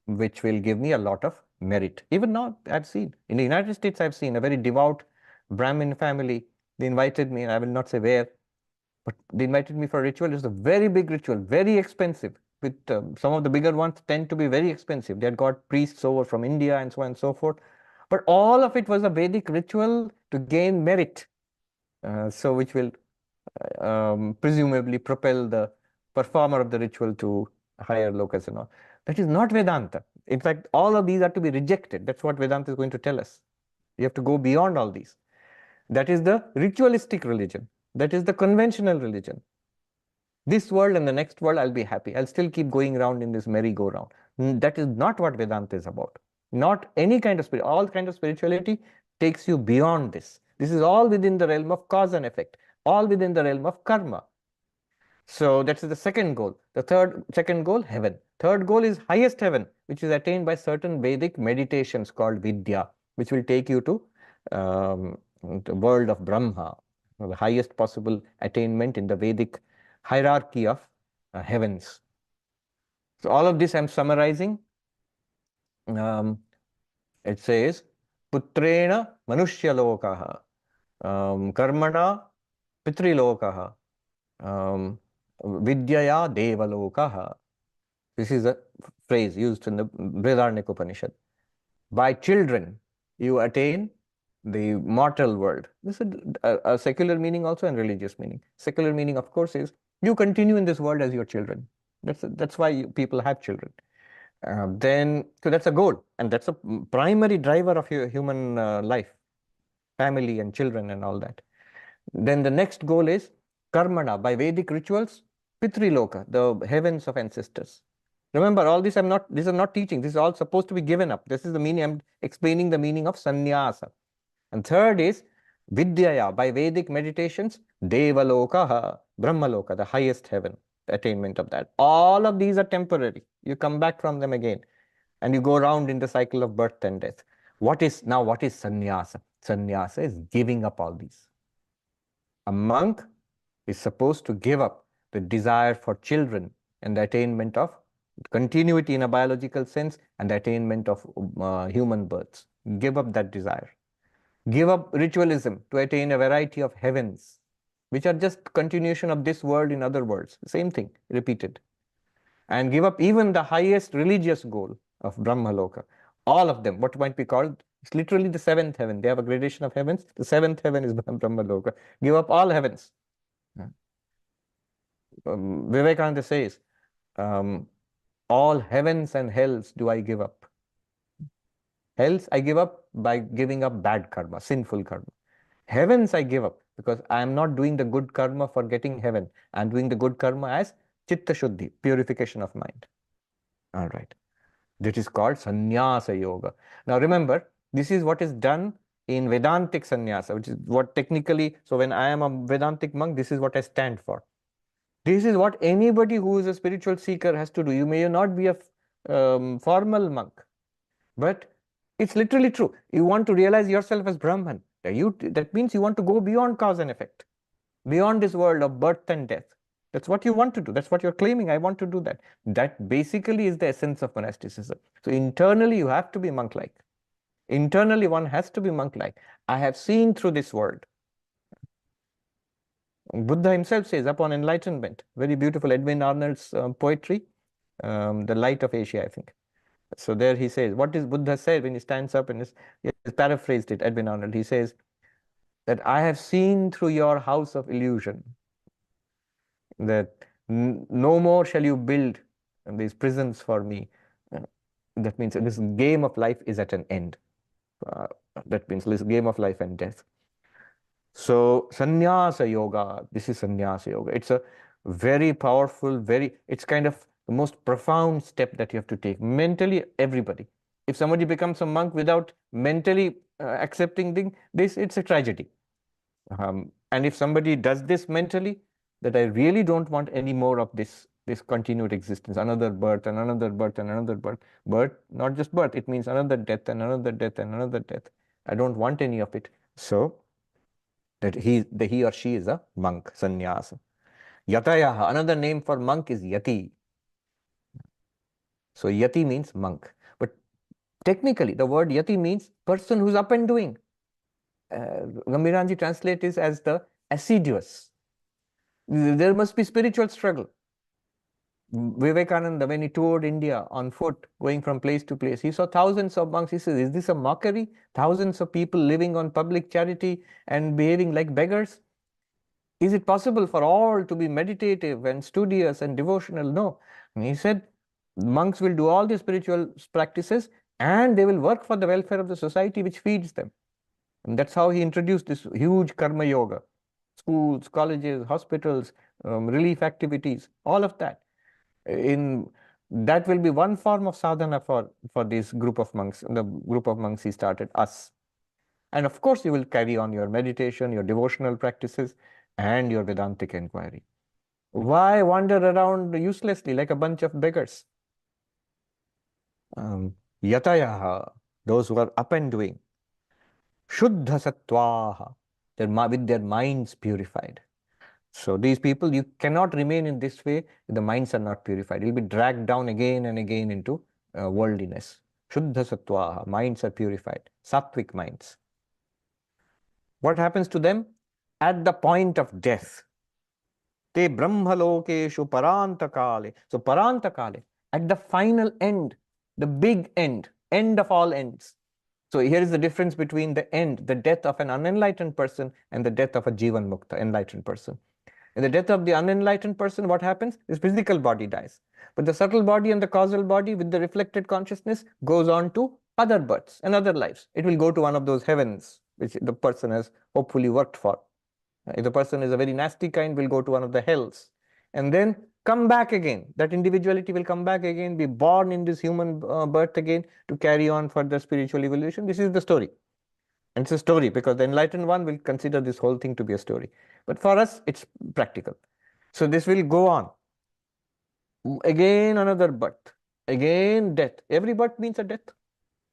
which will give me a lot of merit. Even now, I've seen, in the United States, I've seen a very devout Brahmin family. They invited me, and I will not say where, but they invited me for a ritual. It's a very big ritual, very expensive. With some of the bigger ones tend to be very expensive. They had got priests over from India and so on and so forth. But all of it was a Vedic ritual to gain merit, so which will presumably propel the performer of the ritual to higher lokas and all. That is not Vedanta. In fact, all of these are to be rejected. That's what Vedanta is going to tell us. You have to go beyond all these. That is the ritualistic religion. That is the conventional religion. This world and the next world, I'll be happy. I'll still keep going around in this merry-go-round. That is not what Vedanta is about. Not any kind of spirit. All kind of spirituality takes you beyond this. This is all within the realm of cause and effect. All within the realm of karma. So that's the second goal. The second goal, heaven. Third goal is highest heaven, which is attained by certain Vedic meditations called Vidya, which will take you to the world of Brahma, the highest possible attainment in the Vedic hierarchy of heavens. So all of this I'm summarizing. It says, putrena manushya karmana pitrilokaha, vidyaya devalokaha. This is a phrase used in the Brihadaranyaka Upanishad. By children, you attain the mortal world. This is a secular meaning also and religious meaning. Secular meaning, of course, is you continue in this world as your children. That's why people have children. So that's a goal, and that's a primary driver of human life, family and children and all that. Then the next goal is karmana, by Vedic rituals, pitriloka, the heavens of ancestors. Remember, all this these are not teaching. This is all supposed to be given up. This is the meaning. I'm explaining the meaning of sannyasa. And third is vidyaya, by Vedic meditations, devaloka, brahmaloka, the highest heaven, the attainment of that. All of these are temporary. You come back from them again, and you go around in the cycle of birth and death. What is sannyasa? Sannyasa is giving up all these. A monk is supposed to give up the desire for children and the attainment of continuity in a biological sense and the attainment of human births. Give up that desire. Give up ritualism to attain a variety of heavens, which are just continuation of this world in other worlds. Same thing, repeated. And give up even the highest religious goal of Brahmaloka. All of them, what might be called, it's literally the seventh heaven. They have a gradation of heavens. The seventh heaven is Brahmaloka. Give up all heavens. Vivekananda says, all heavens and hells do I give up. Hells I give up by giving up bad karma, sinful karma. Heavens I give up because I am not doing the good karma for getting heaven. I am doing the good karma as chitta shuddhi, purification of mind. All right. That is called sannyasa yoga. Now remember, this is what is done in Vedantic sannyasa, which is what technically, so when I am a Vedantic monk, this is what I stand for. This is what anybody who is a spiritual seeker has to do. You may not be a formal monk, but it's literally true. You want to realize yourself as Brahman. That means you want to go beyond cause and effect, beyond this world of birth and death. That's what you want to do. That's what you're claiming. I want to do that. That basically is the essence of monasticism. So internally, you have to be monk-like. Internally, one has to be monk-like. I have seen through this world. Buddha himself says, upon enlightenment, very beautiful, Edwin Arnold's poetry, The Light of Asia, I think. So there he says, what is Buddha said when he stands up and he has paraphrased it, Edwin Arnold. He says that I have seen through your house of illusion that no more shall you build these prisons for me. That means this game of life is at an end. That means this game of life and death. So sannyasa yoga, this is sannyasa yoga. It's a very powerful, it's kind of the most profound step that you have to take. Mentally, everybody. If somebody becomes a monk without mentally accepting this, it's a tragedy. And if somebody does this mentally, that I really don't want any more of this continued existence, another birth and another birth and another birth. Birth, not just birth, it means another death and another death and another death. I don't want any of it. So that he or she is a monk, sannyasa. Yatayaha, another name for monk is yati. So yati means monk. But technically, the word yati means person who's up and doing. Gambhiranji translates it as the assiduous. There must be spiritual struggle. Vivekananda, when he toured India on foot, going from place to place, he saw thousands of monks. He says, is this a mockery? Thousands of people living on public charity and behaving like beggars? Is it possible for all to be meditative and studious and devotional? No. And he said, monks will do all the spiritual practices and they will work for the welfare of the society which feeds them. And that's how he introduced this huge karma yoga. Schools, colleges, hospitals, relief activities, all of that. That will be one form of sadhana for this group of monks, the group of monks he started, us. And of course, you will carry on your meditation, your devotional practices, and your Vedantic inquiry. Why wander around uselessly like a bunch of beggars? Yatayaha, those who are up and doing. Shuddha sattvaha, with their minds purified. So these people, you cannot remain in this way if the minds are not purified. You'll be dragged down again and again into worldliness. Shuddha Sattvaha, minds are purified, Sattvic minds. What happens to them? At the point of death, te brahmalokeshu parantakale. So parantakale, at the final end, the big end, end of all ends. So here is the difference between the end, the death of an unenlightened person, and the death of a Jivan Mukta, enlightened person. In the death of the unenlightened person, what happens? His physical body dies. But the subtle body and the causal body with the reflected consciousness goes on to other births and other lives. It will go to one of those heavens which the person has hopefully worked for. If the person is a very nasty kind, will go to one of the hells. And then come back again. That individuality will come back again, be born in this human birth again to carry on further spiritual evolution. This is the story. And it's a story because the enlightened one will consider this whole thing to be a story. But for us, it's practical. So this will go on. Again, another birth. Again, death. Every birth means a death.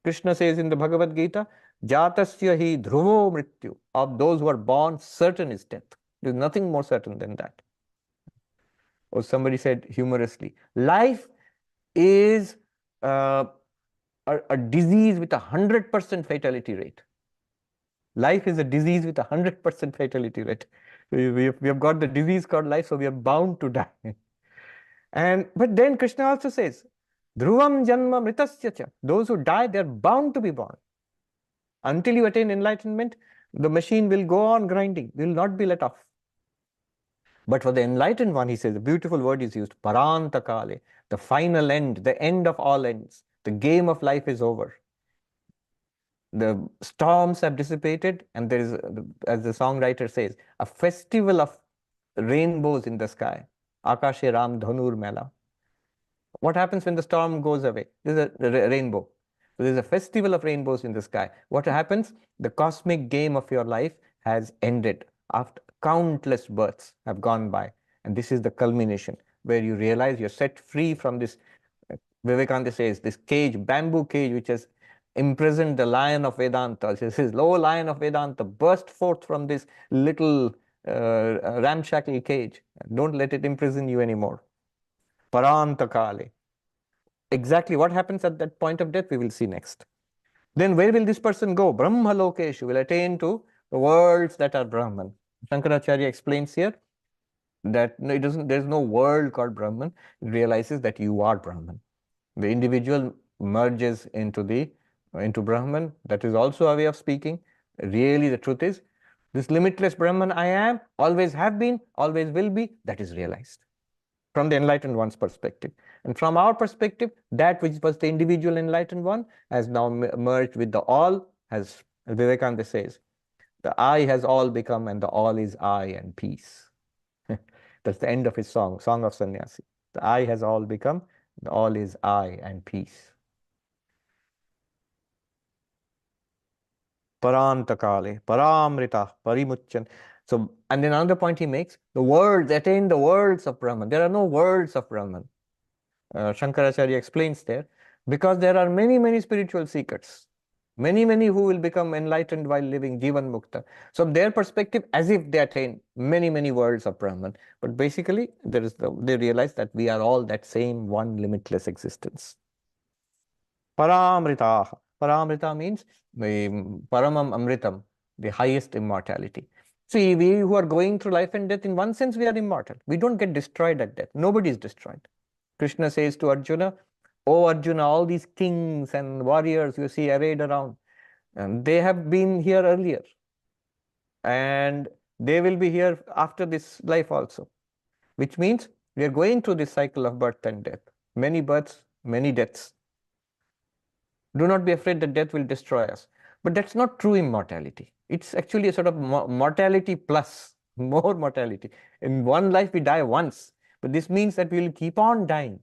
Krishna says in the Bhagavad Gita, Jatasya hi dhruvo mrityu. Of those who are born, certain is death. There's nothing more certain than that. Or somebody said humorously, life is a disease with 100% fatality rate. Life is a disease with 100% fatality rate. We have got the disease called life, so we are bound to die. But then Krishna also says, Dhruvam janma mritasya cha. Those who die, they are bound to be born. Until you attain enlightenment, the machine will go on grinding, will not be let off. But for the enlightened one, he says, the beautiful word is used, parantakale, the final end, the end of all ends. The game of life is over. The storms have dissipated, and there is, as the songwriter says, a festival of rainbows in the sky. Akashe Ram Dhanur Mela. What happens when the storm goes away? There's a rainbow. So there's a festival of rainbows in the sky. What happens? The cosmic game of your life has ended. After countless births have gone by. And this is the culmination where you realize you're set free from this, Vivekananda says, this cage, bamboo cage, which has imprisoned the lion of Vedanta. This is low lion of Vedanta, burst forth from this little ramshackle cage. Don't let it imprison you anymore. Parantakale. Exactly what happens at that point of death, we will see next. Then where will this person go? Brahma Lokeshu will attain to the worlds that are Brahman. Shankaracharya explains here that there's no world called Brahman. It realizes that you are Brahman. The individual merges into Brahman. That is also a way of speaking. Really, the truth is, this limitless Brahman I am, always have been, always will be, that is realized from the enlightened one's perspective. And from our perspective, that which was the individual enlightened one has now merged with the all, as Vivekananda says, the I has all become and the all is I and peace. That's the end of his song, Song of Sannyasi. The I has all become, the all is I and peace. Parantakale, paramrita, parimuchan. So, and then another point he makes, the worlds, attain the worlds of Brahman. There are no worlds of Brahman. Shankaracharya explains there, because there are many, many spiritual seekers, many, many who will become enlightened while living Jivan Mukta. So from their perspective, as if they attain many, many worlds of Brahman. But basically, they realize that we are all that same one limitless existence. Paramrita. Paramrita means the Paramam Amritam, the highest immortality. See, we who are going through life and death, in one sense, we are immortal. We don't get destroyed at death. Nobody is destroyed. Krishna says to Arjuna, "Oh Arjuna, all these kings and warriors you see arrayed around, and they have been here earlier. And they will be here after this life also." Which means we are going through this cycle of birth and death. Many births, many deaths. Do not be afraid that death will destroy us. But that's not true immortality. It's actually a sort of mortality plus, more mortality. In one life we die once, but this means that we will keep on dying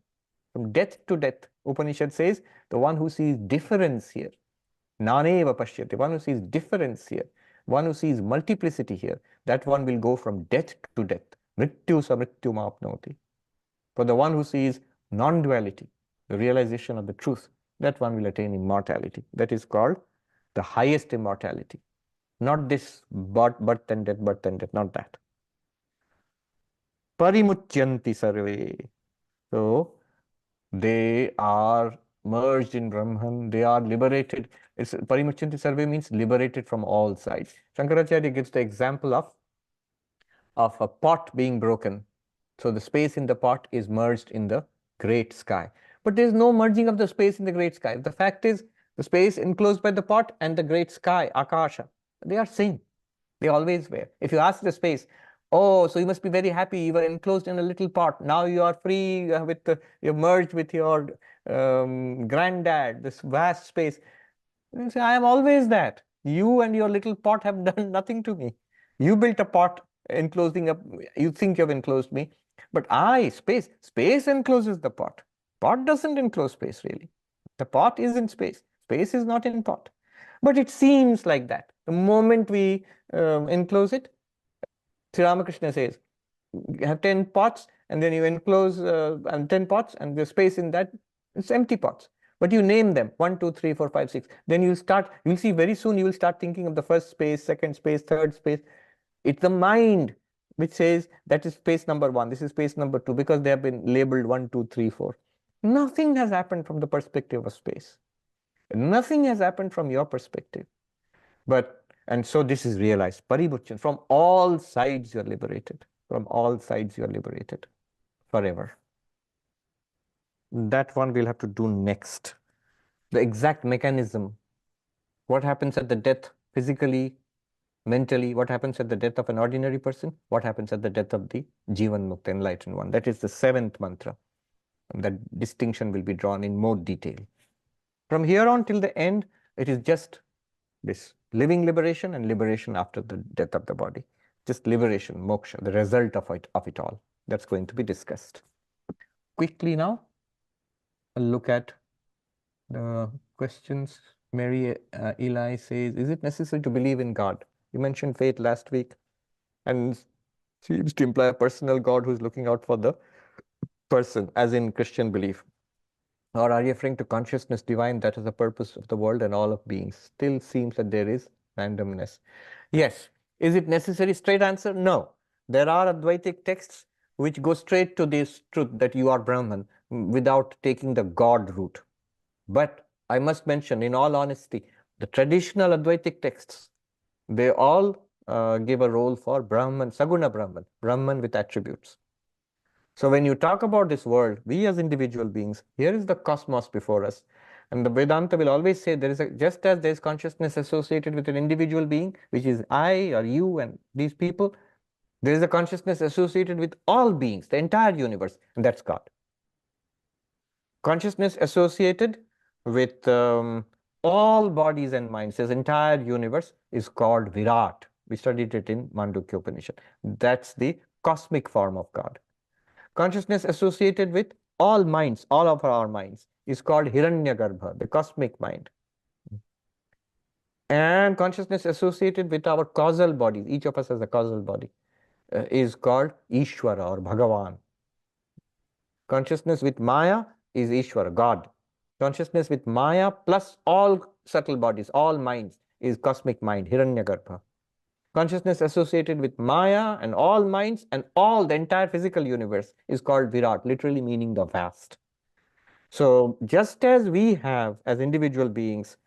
from death to death. Upanishad says, the one who sees difference here, naneva pashyati, one who sees difference here, one who sees multiplicity here, that one will go from death to death. Mrityu sa mrityu mapnoti. For the one who sees non-duality, the realization of the truth, that one will attain immortality. That is called the highest immortality. Not this birth and death, not that. Parimuchyanti sarve. So they are merged in Brahman. They are liberated. Parimurchanti Sarve means liberated from all sides. Shankaracharya gives the example of a pot being broken. So the space in the pot is merged in the great sky. But there is no merging of the space in the great sky. The fact is, the space enclosed by the pot and the great sky, Akasha, they are same. They always were. If you ask the space, oh, so you must be very happy. You were enclosed in a little pot. Now you are free you're merged with your granddad, this vast space. You say, I am always that. You and your little pot have done nothing to me. You built a pot enclosing up, you think you've enclosed me. But space encloses the pot. Pot doesn't enclose space really. The pot is in space. Space is not in pot. But it seems like that. The moment we enclose it, Sri Ramakrishna says, you have 10 pots and then you enclose 10 pots and the space in that, it's empty pots. But you name them 1, 2, 3, 4, 5, 6. Then you'll see very soon you will start thinking of the first space, second space, third space. It's the mind which says that is space number 1, this is space number 2, because they have been labeled 1, 2, 3, 4. Nothing has happened from the perspective of space. Nothing has happened from your perspective. And so this is realized. Paribhuchan, from all sides you are liberated. From all sides you are liberated forever. That one we'll have to do next. The exact mechanism. What happens at the death physically, mentally? What happens at the death of an ordinary person? What happens at the death of the Jivan Mukta enlightened one? That is the 7th mantra. And that distinction will be drawn in more detail. From here on till the end, it is just this living liberation and liberation after the death of the body. Just liberation, moksha, the result of it all. That's going to be discussed. Quickly now, a look at the questions. Mary Eli says, is it necessary to believe in God? You mentioned faith last week, and seems to imply a personal God who's looking out for the person, as in Christian belief. Or are you referring to consciousness divine that is the purpose of the world and all of beings? Still seems that there is randomness. Yes. Is it necessary? Straight answer, no. There are Advaitic texts which go straight to this truth that you are Brahman without taking the God route. But I must mention, in all honesty, the traditional Advaitic texts, they all give a role for Brahman, Saguna Brahman, Brahman with attributes. So when you talk about this world, we as individual beings, here is the cosmos before us. And the Vedanta will always say there is just as there is consciousness associated with an individual being, which is I or you and these people, there is a consciousness associated with all beings, the entire universe, and that's God. Consciousness associated with all bodies and minds, this entire universe, is called Virat. We studied it in Mandukya Upanishad. That's the cosmic form of God. Consciousness associated with all minds, all of our minds, is called Hiranyagarbha, the cosmic mind. And consciousness associated with our causal bodies, each of us has a causal body, is called Ishvara or Bhagavan. Consciousness with Maya is Ishvara, God. Consciousness with Maya plus all subtle bodies, all minds, is cosmic mind, Hiranyagarbha. Consciousness associated with Maya and all minds and all the entire physical universe is called Virat, literally meaning the vast. So just as we have, as individual beings,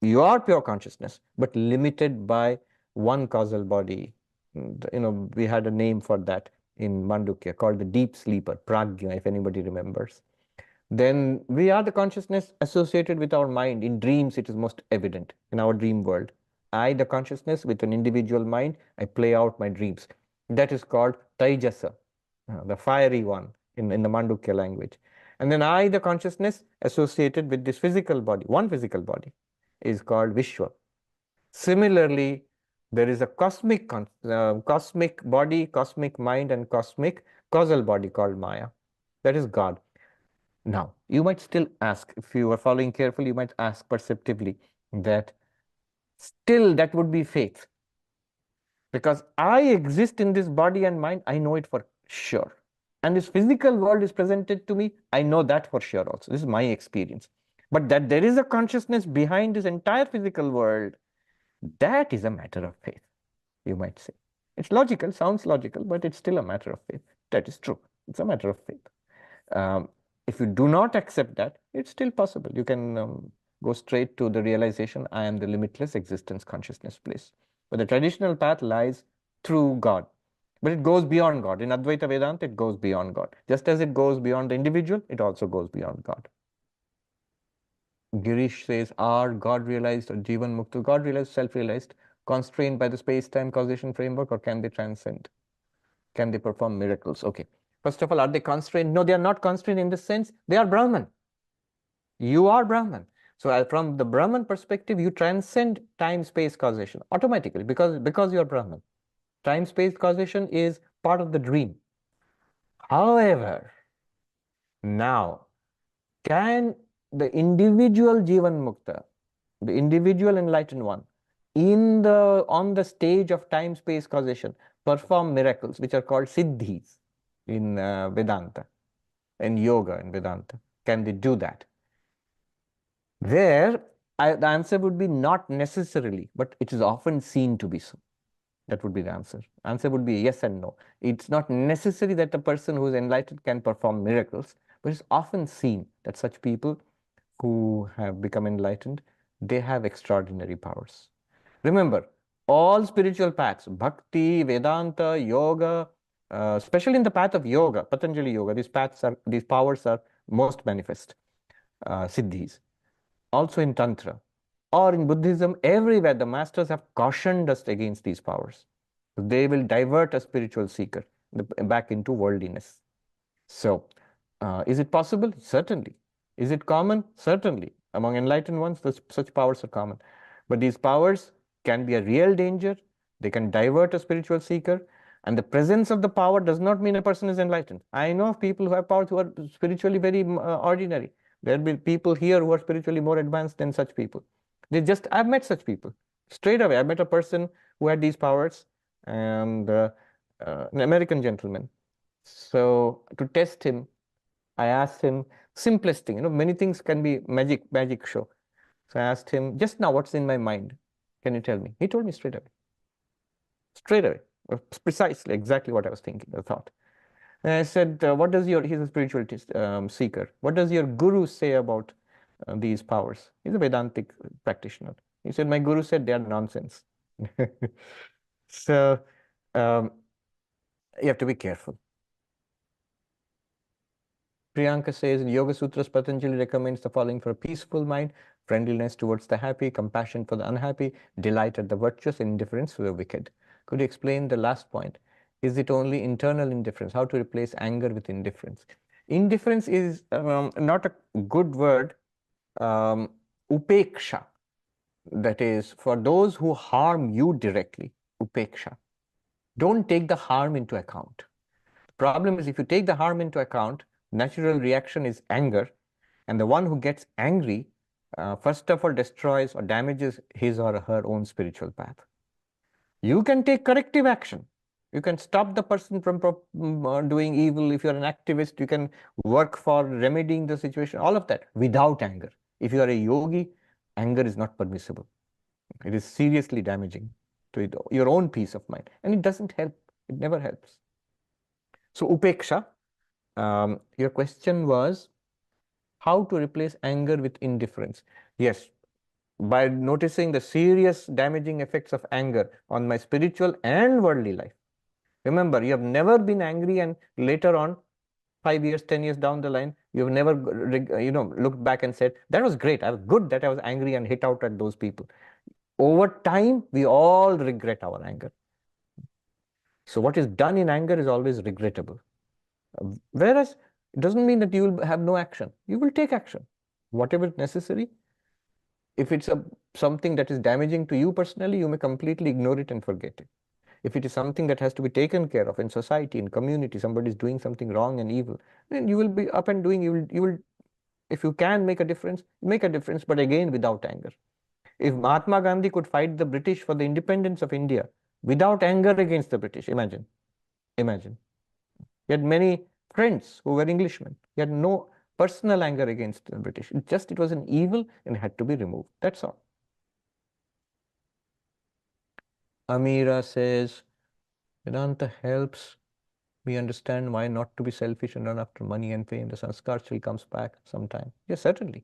your pure consciousness, but limited by one causal body. We had a name for that in Mandukya called the deep sleeper, Pragya, if anybody remembers. Then we are the consciousness associated with our mind. In dreams, it is most evident in our dream world. I, the consciousness with an individual mind, I play out my dreams. That is called Taijasa, the fiery one in the Mandukya language. And then I, the consciousness associated with this physical body, one physical body, is called Vishwa. Similarly, there is a cosmic body, cosmic mind, and cosmic causal body called Maya. That is God. Now, you might still ask, if you are following carefully, you might ask perceptively that still that would be faith. Because I exist in this body and mind, I know it for sure. And this physical world is presented to me, I know that for sure also. This is my experience. But that there is a consciousness behind this entire physical world, that is a matter of faith, you might say. It's logical, sounds logical, but it's still a matter of faith. That is true. It's a matter of faith. If you do not accept that, it's still possible. You can go straight to the realization, I am the limitless existence consciousness place. But the traditional path lies through God. But it goes beyond God. In Advaita Vedanta, it goes beyond God. Just as it goes beyond the individual, it also goes beyond God. Girish says, are God realized or Jivan Mukta? God realized, self-realized, constrained by the space-time causation framework, or can they transcend? Can they perform miracles? Okay. First of all, are they constrained? No, they are not constrained in the sense they are Brahman. You are Brahman. So from the Brahman perspective, you transcend time-space causation automatically because you are Brahman. Time-space causation is part of the dream. However, now, can the individual Jivan Mukta, the individual enlightened one, on the stage of time-space causation, perform miracles, which are called siddhis in Vedanta, in yoga in Vedanta? Can they do that? There, the answer would be not necessarily, but it is often seen to be so. That would be the answer. Answer would be yes and no. It's not necessary that a person who is enlightened can perform miracles, but it's often seen that such people who have become enlightened, they have extraordinary powers. Remember, all spiritual paths, bhakti, Vedanta, yoga, especially in the path of yoga, Patanjali yoga, these powers are most manifest, siddhis. Also in Tantra or in Buddhism, everywhere the masters have cautioned us against these powers. They will divert a spiritual seeker back into worldliness. So, is it possible? Certainly. Is it common? Certainly. Among enlightened ones, such powers are common. But these powers can be a real danger. They can divert a spiritual seeker. And the presence of the power does not mean a person is enlightened. I know of people who have powers who are spiritually very ordinary. There will be people here who are spiritually more advanced than such people. I've met such people. Straight away, I met a person who had these powers, and an American gentleman. So to test him, I asked him, simplest thing, many things can be magic show. So I asked him, just now, what's in my mind? Can you tell me? He told me straight away, precisely, exactly what I was thinking, I thought. And I said, he's a spiritual seeker. What does your guru say about these powers? He's a Vedantic practitioner. He said, my guru said they are nonsense. So you have to be careful. Priyanka says, in Yoga Sutras, Patanjali recommends the following for a peaceful mind: friendliness towards the happy, compassion for the unhappy, delight at the virtuous, and indifference to the wicked. Could you explain the last point? Is it only internal indifference? How to replace anger with indifference? Indifference is not a good word. Upeksha, that is, for those who harm you directly, upeksha. Don't take the harm into account. The problem is, if you take the harm into account, natural reaction is anger, and the one who gets angry, first of all, destroys or damages his or her own spiritual path. You can take corrective action. You can stop the person from doing evil. If you're an activist, you can work for remedying the situation, all of that without anger. If you are a yogi, anger is not permissible. It is seriously damaging to your own peace of mind, and it doesn't help. It never helps. So, upeksha, your question was how to replace anger with indifference. Yes, by noticing the serious damaging effects of anger on my spiritual and worldly life. Remember, you have never been angry, and later on, 5 years, 10 years down the line, you have never, looked back and said, that was great. I was good that I was angry and hit out at those people. Over time, we all regret our anger. So what is done in anger is always regrettable. Whereas it doesn't mean that you will have no action. You will take action, whatever is necessary. If it's something that is damaging to you personally, you may completely ignore it and forget it. If it is something that has to be taken care of in society, in community, somebody is doing something wrong and evil, then you will be up and doing, you will, if you can make a difference, but again, without anger. If Mahatma Gandhi could fight the British for the independence of India without anger against the British, imagine. He had many friends who were Englishmen. He had no personal anger against the British. It was an evil and had to be removed. That's all. Amira says, Vedanta helps We understand why not to be selfish and run after money and fame. The sanskar still comes back sometime. Yes, certainly.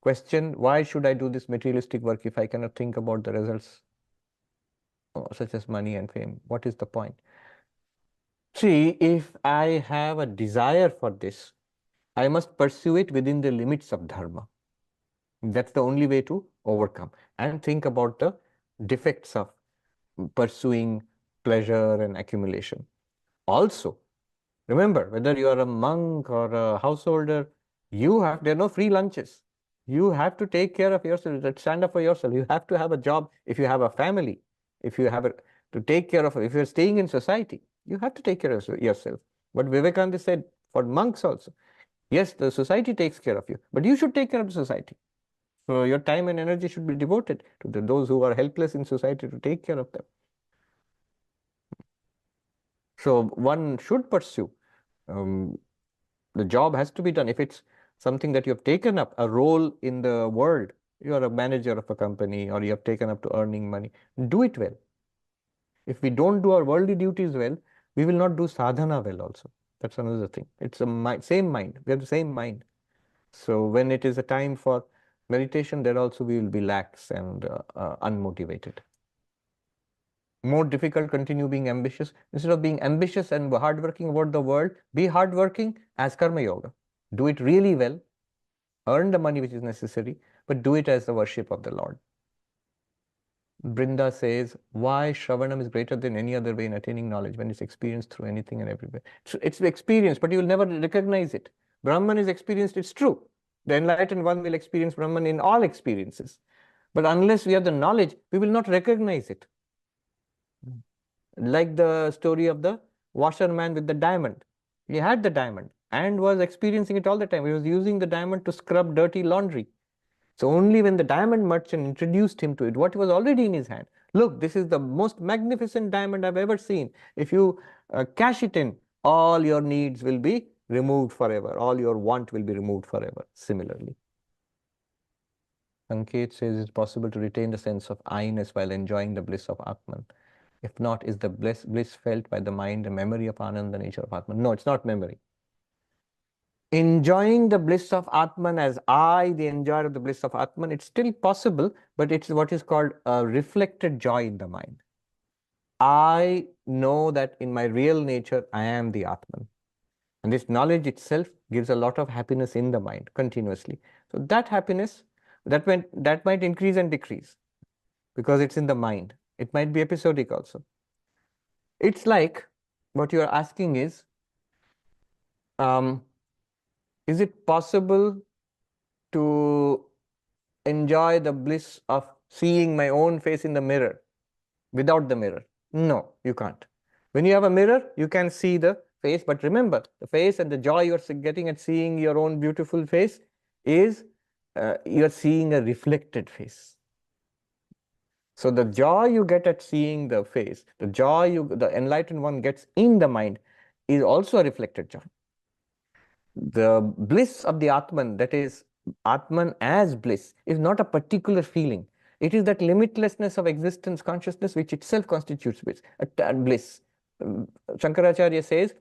Question, why should I do this materialistic work if I cannot think about the results, such as money and fame? What is the point? See, if I have a desire for this, I must pursue it within the limits of dharma. That's the only way to overcome. And think about the defects of pursuing pleasure and accumulation. Also, remember, whether you are a monk or a householder, there are no free lunches. You have to take care of yourself, stand up for yourself. You have to have a job if you have a family, if you have to take care of, if you're staying in society, you have to take care of yourself. But Vivekananda said for monks also, yes, the society takes care of you, but you should take care of the society. So your time and energy should be devoted to those who are helpless in society, to take care of them. So one should pursue. The job has to be done. If it's something that you have taken up, a role in the world, you are a manager of a company or you have taken up to earning money, do it well. If we don't do our worldly duties well, we will not do sadhana well also. That's another thing. It's a same mind. We have the same mind. So when it is a time for meditation, there also we will be lax and unmotivated. More difficult, continue being ambitious. Instead of being ambitious and hardworking about the world, be hardworking as karma yoga. Do it really well, earn the money which is necessary, but do it as the worship of the Lord. Brinda says, why Shravanam is greater than any other way in attaining knowledge when it's experienced through anything and everywhere. It's experience, but you will never recognize it. Brahman is experienced, it's true. The enlightened one will experience Brahman in all experiences. But unless we have the knowledge, we will not recognize it. Like the story of the washerman with the diamond. He had the diamond and was experiencing it all the time. He was using the diamond to scrub dirty laundry. So only when the diamond merchant introduced him to it, what was already in his hand. Look, this is the most magnificent diamond I've ever seen. If you cash it in, all your needs will be removed forever. All your want will be removed forever. Similarly. Sanket says it's possible to retain the sense of I-ness while enjoying the bliss of Atman. If not, is the bliss felt by the mind a memory of Ananda, the nature of Atman? No, it's not memory. Enjoying the bliss of Atman as I, the enjoyer of the bliss of Atman, it's still possible, but it's what is called a reflected joy in the mind. I know that in my real nature, I am the Atman. And this knowledge itself gives a lot of happiness in the mind continuously. So that happiness, that might increase and decrease because it's in the mind. It might be episodic also. It's like what you are asking is it possible to enjoy the bliss of seeing my own face in the mirror without the mirror? No, you can't. When you have a mirror, you can see the face, but remember, the face and the joy you're getting at seeing your own beautiful face is you're seeing a reflected face. So the joy you get at seeing the face, the joy the enlightened one gets in the mind is also a reflected joy. The bliss of the Atman, that is Atman as bliss, is not a particular feeling. It is that limitlessness of existence, consciousness, which itself constitutes bliss. Shankaracharya says,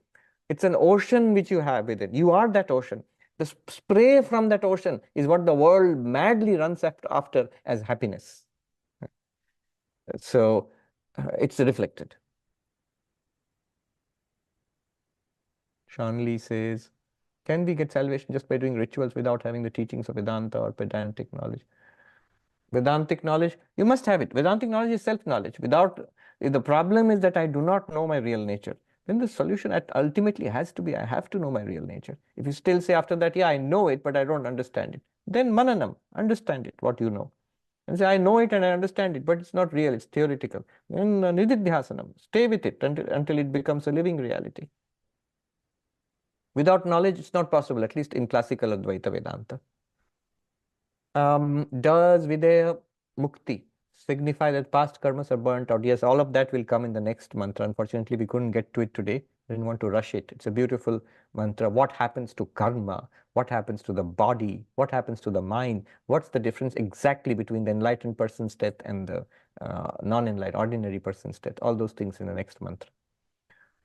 it's an ocean which you have within. You are that ocean. The spray from that ocean is what the world madly runs after as happiness. So it's reflected. Shanli says, can we get salvation just by doing rituals without having the teachings of Vedanta or Vedantic knowledge? Vedantic knowledge, you must have it. Vedantic knowledge is self-knowledge. If the problem is that I do not know my real nature, then the solution ultimately has to be, I have to know my real nature. If you still say after that, yeah, I know it, but I don't understand it, then mananam, understand it, what you know. And say, I know it and I understand it, but it's not real, it's theoretical. Then nididhyasanam, stay with it until it becomes a living reality. Without knowledge, it's not possible, at least in classical Advaita Vedanta. Does Videha Mukti signify that past karmas are burnt out? Yes, all of that will come in the next mantra. Unfortunately, we couldn't get to it today. I didn't want to rush it. It's a beautiful mantra. What happens to karma? What happens to the body? What happens to the mind? What's the difference exactly between the enlightened person's death and the non-enlightened, ordinary person's death? All those things in the next mantra.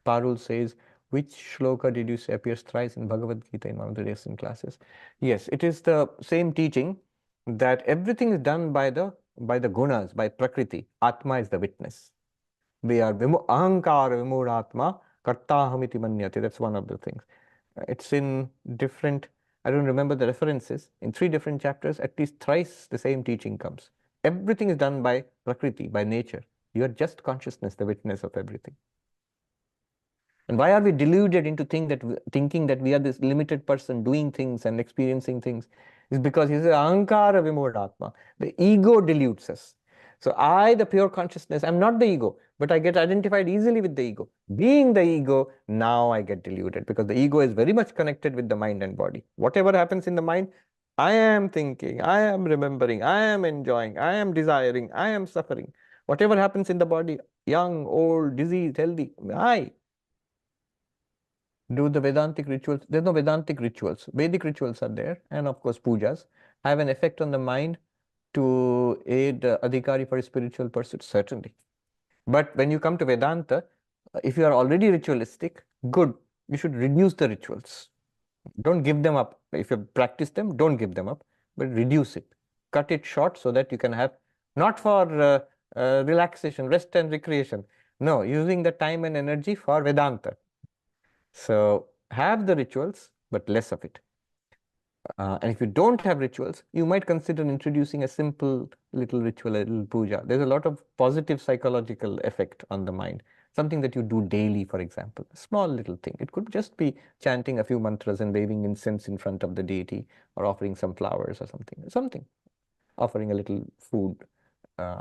Parul says, which shloka did you say appears thrice in Bhagavad Gita in one of the recent classes? Yes, it is the same teaching that everything is done by the gunas, by Prakriti. Atma is the witness. We are ahankara vimuratma kartahamiti manyate. That's one of the things. It's in different, I don't remember the references, in 3 different chapters, at least thrice the same teaching comes. Everything is done by Prakriti, by nature. You are just consciousness, the witness of everything. And why are we deluded into thinking that we are this limited person doing things and experiencing things? Is because he says ahankara vimurdatma. The ego deludes us. So I, the pure consciousness, I'm not the ego, but I get identified easily with the ego. Being the ego, now I get deluded because the ego is very much connected with the mind and body. Whatever happens in the mind, I am thinking, I am remembering, I am enjoying, I am desiring, I am suffering. Whatever happens in the body, young, old, diseased, healthy, I do the Vedantic rituals. There's no Vedantic rituals. Vedic rituals are there, and of course, pujas have an effect on the mind to aid adhikari for spiritual pursuit, certainly. But when you come to Vedanta, if you are already ritualistic, good, you should reduce the rituals. Don't give them up. If you practice them, don't give them up, but reduce it. Cut it short so that you can have, not for relaxation, rest and recreation. No, using the time and energy for Vedanta. So have the rituals, but less of it. And if you don't have rituals, you might consider introducing a simple little ritual, a little puja. There's a lot of positive psychological effect on the mind. Something that you do daily, for example, a small little thing. It could just be chanting a few mantras and waving incense in front of the deity, or offering some flowers or something, offering a little food,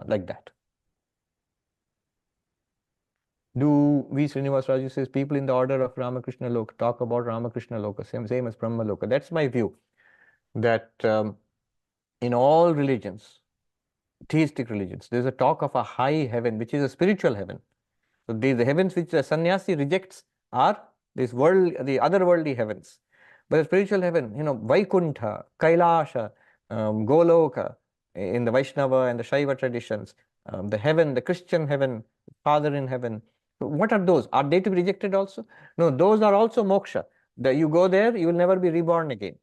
like that. Do V. Srinivas Raju says people in the order of Ramakrishna Loka talk about Ramakrishna Loka, same as Brahma Loka. That's my view, that in all religions, theistic religions, there's a talk of a high heaven, which is a spiritual heaven. So the heavens which the sannyasi rejects are this world, the otherworldly heavens. But the spiritual heaven, Vaikuntha, Kailasha, Goloka, in the Vaishnava and the Shaiva traditions, the heaven, the Christian heaven, Father in heaven. What are those? Are they to be rejected also? No, those are also moksha. You go there, you will never be reborn again.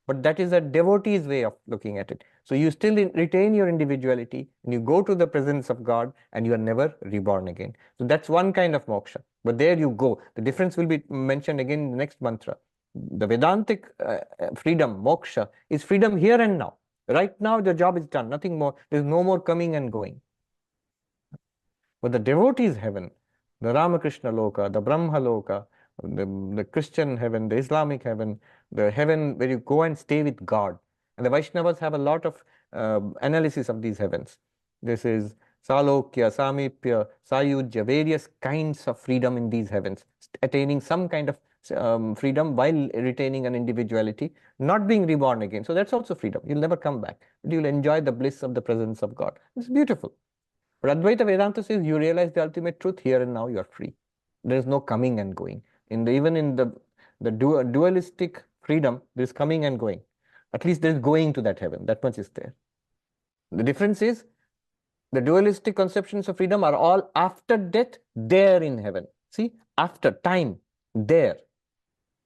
But that is a devotee's way of looking at it. So you still retain your individuality and you go to the presence of God and you are never reborn again. So that's one kind of moksha. But there you go. The difference will be mentioned again in the next mantra. The Vedantic freedom, moksha, is freedom here and now. Right now the job is done, nothing more. There's no more coming and going. But the devotee's heaven, the Ramakrishna Loka, the Brahma Loka, the Christian heaven, the Islamic heaven, the heaven where you go and stay with God. And the Vaishnavas have a lot of analysis of these heavens. This is Salokya, Samipya, Sayujya, various kinds of freedom in these heavens, attaining some kind of freedom while retaining an individuality, not being reborn again. So that's also freedom. You'll never come back, but you'll enjoy the bliss of the presence of God. It's beautiful. But Advaita Vedanta says you realize the ultimate truth here and now, you are free. There is no coming and going. Even in the dualistic freedom, there is coming and going. At least there is going to that heaven. That much is there. The difference is the dualistic conceptions of freedom are all after death, there in heaven. See, after time, there.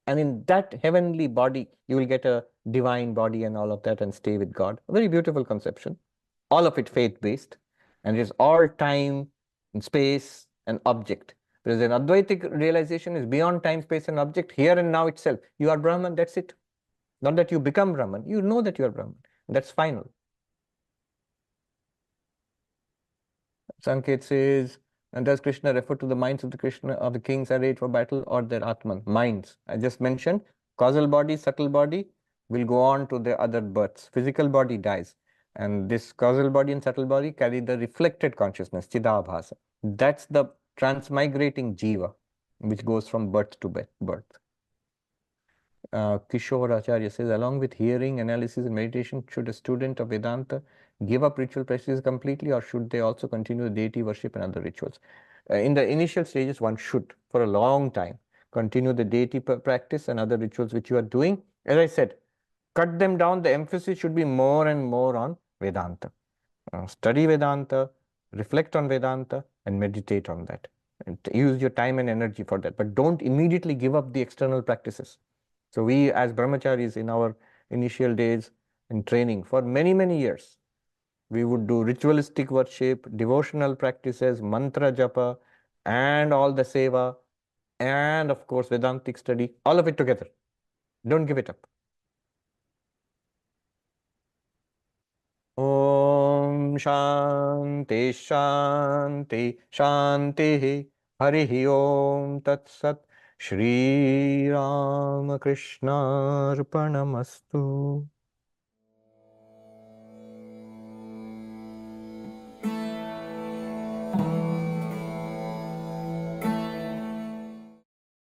And in that heavenly body, you will get a divine body and all of that and stay with God. A very beautiful conception. All of it faith-based. And it is all time and space and object. Whereas an Advaitic realization is beyond time, space, and object, here and now itself. You are Brahman, that's it. Not that you become Brahman, you know that you are Brahman. That's final. Sanket says, and does Krishna refer to the minds of the kings arrayed for battle, or their Atman? Minds. I just mentioned, causal body, subtle body will go on to the other births. Physical body dies. And this causal body and subtle body carry the reflected consciousness, Chidabhasa. That's the transmigrating jiva, which goes from birth to birth. Kishore Acharya says, along with hearing, analysis, and meditation, should a student of Vedanta give up ritual practices completely, or should they also continue deity worship and other rituals? In the initial stages, one should, for a long time, continue the deity practice and other rituals which you are doing. As I said, cut them down. The emphasis should be more and more on Vedanta. Study Vedanta, reflect on Vedanta, and meditate on that. And use your time and energy for that, but don't immediately give up the external practices. So we as brahmacharis in our initial days in training for many, many years, we would do ritualistic worship, devotional practices, mantra japa, and all the seva, and of course Vedantic study, all of it together. Don't give it up. Om Shanti Shanti Shanti Harihi Om Tat Sat Shri Ram Krishna Arpanamastu.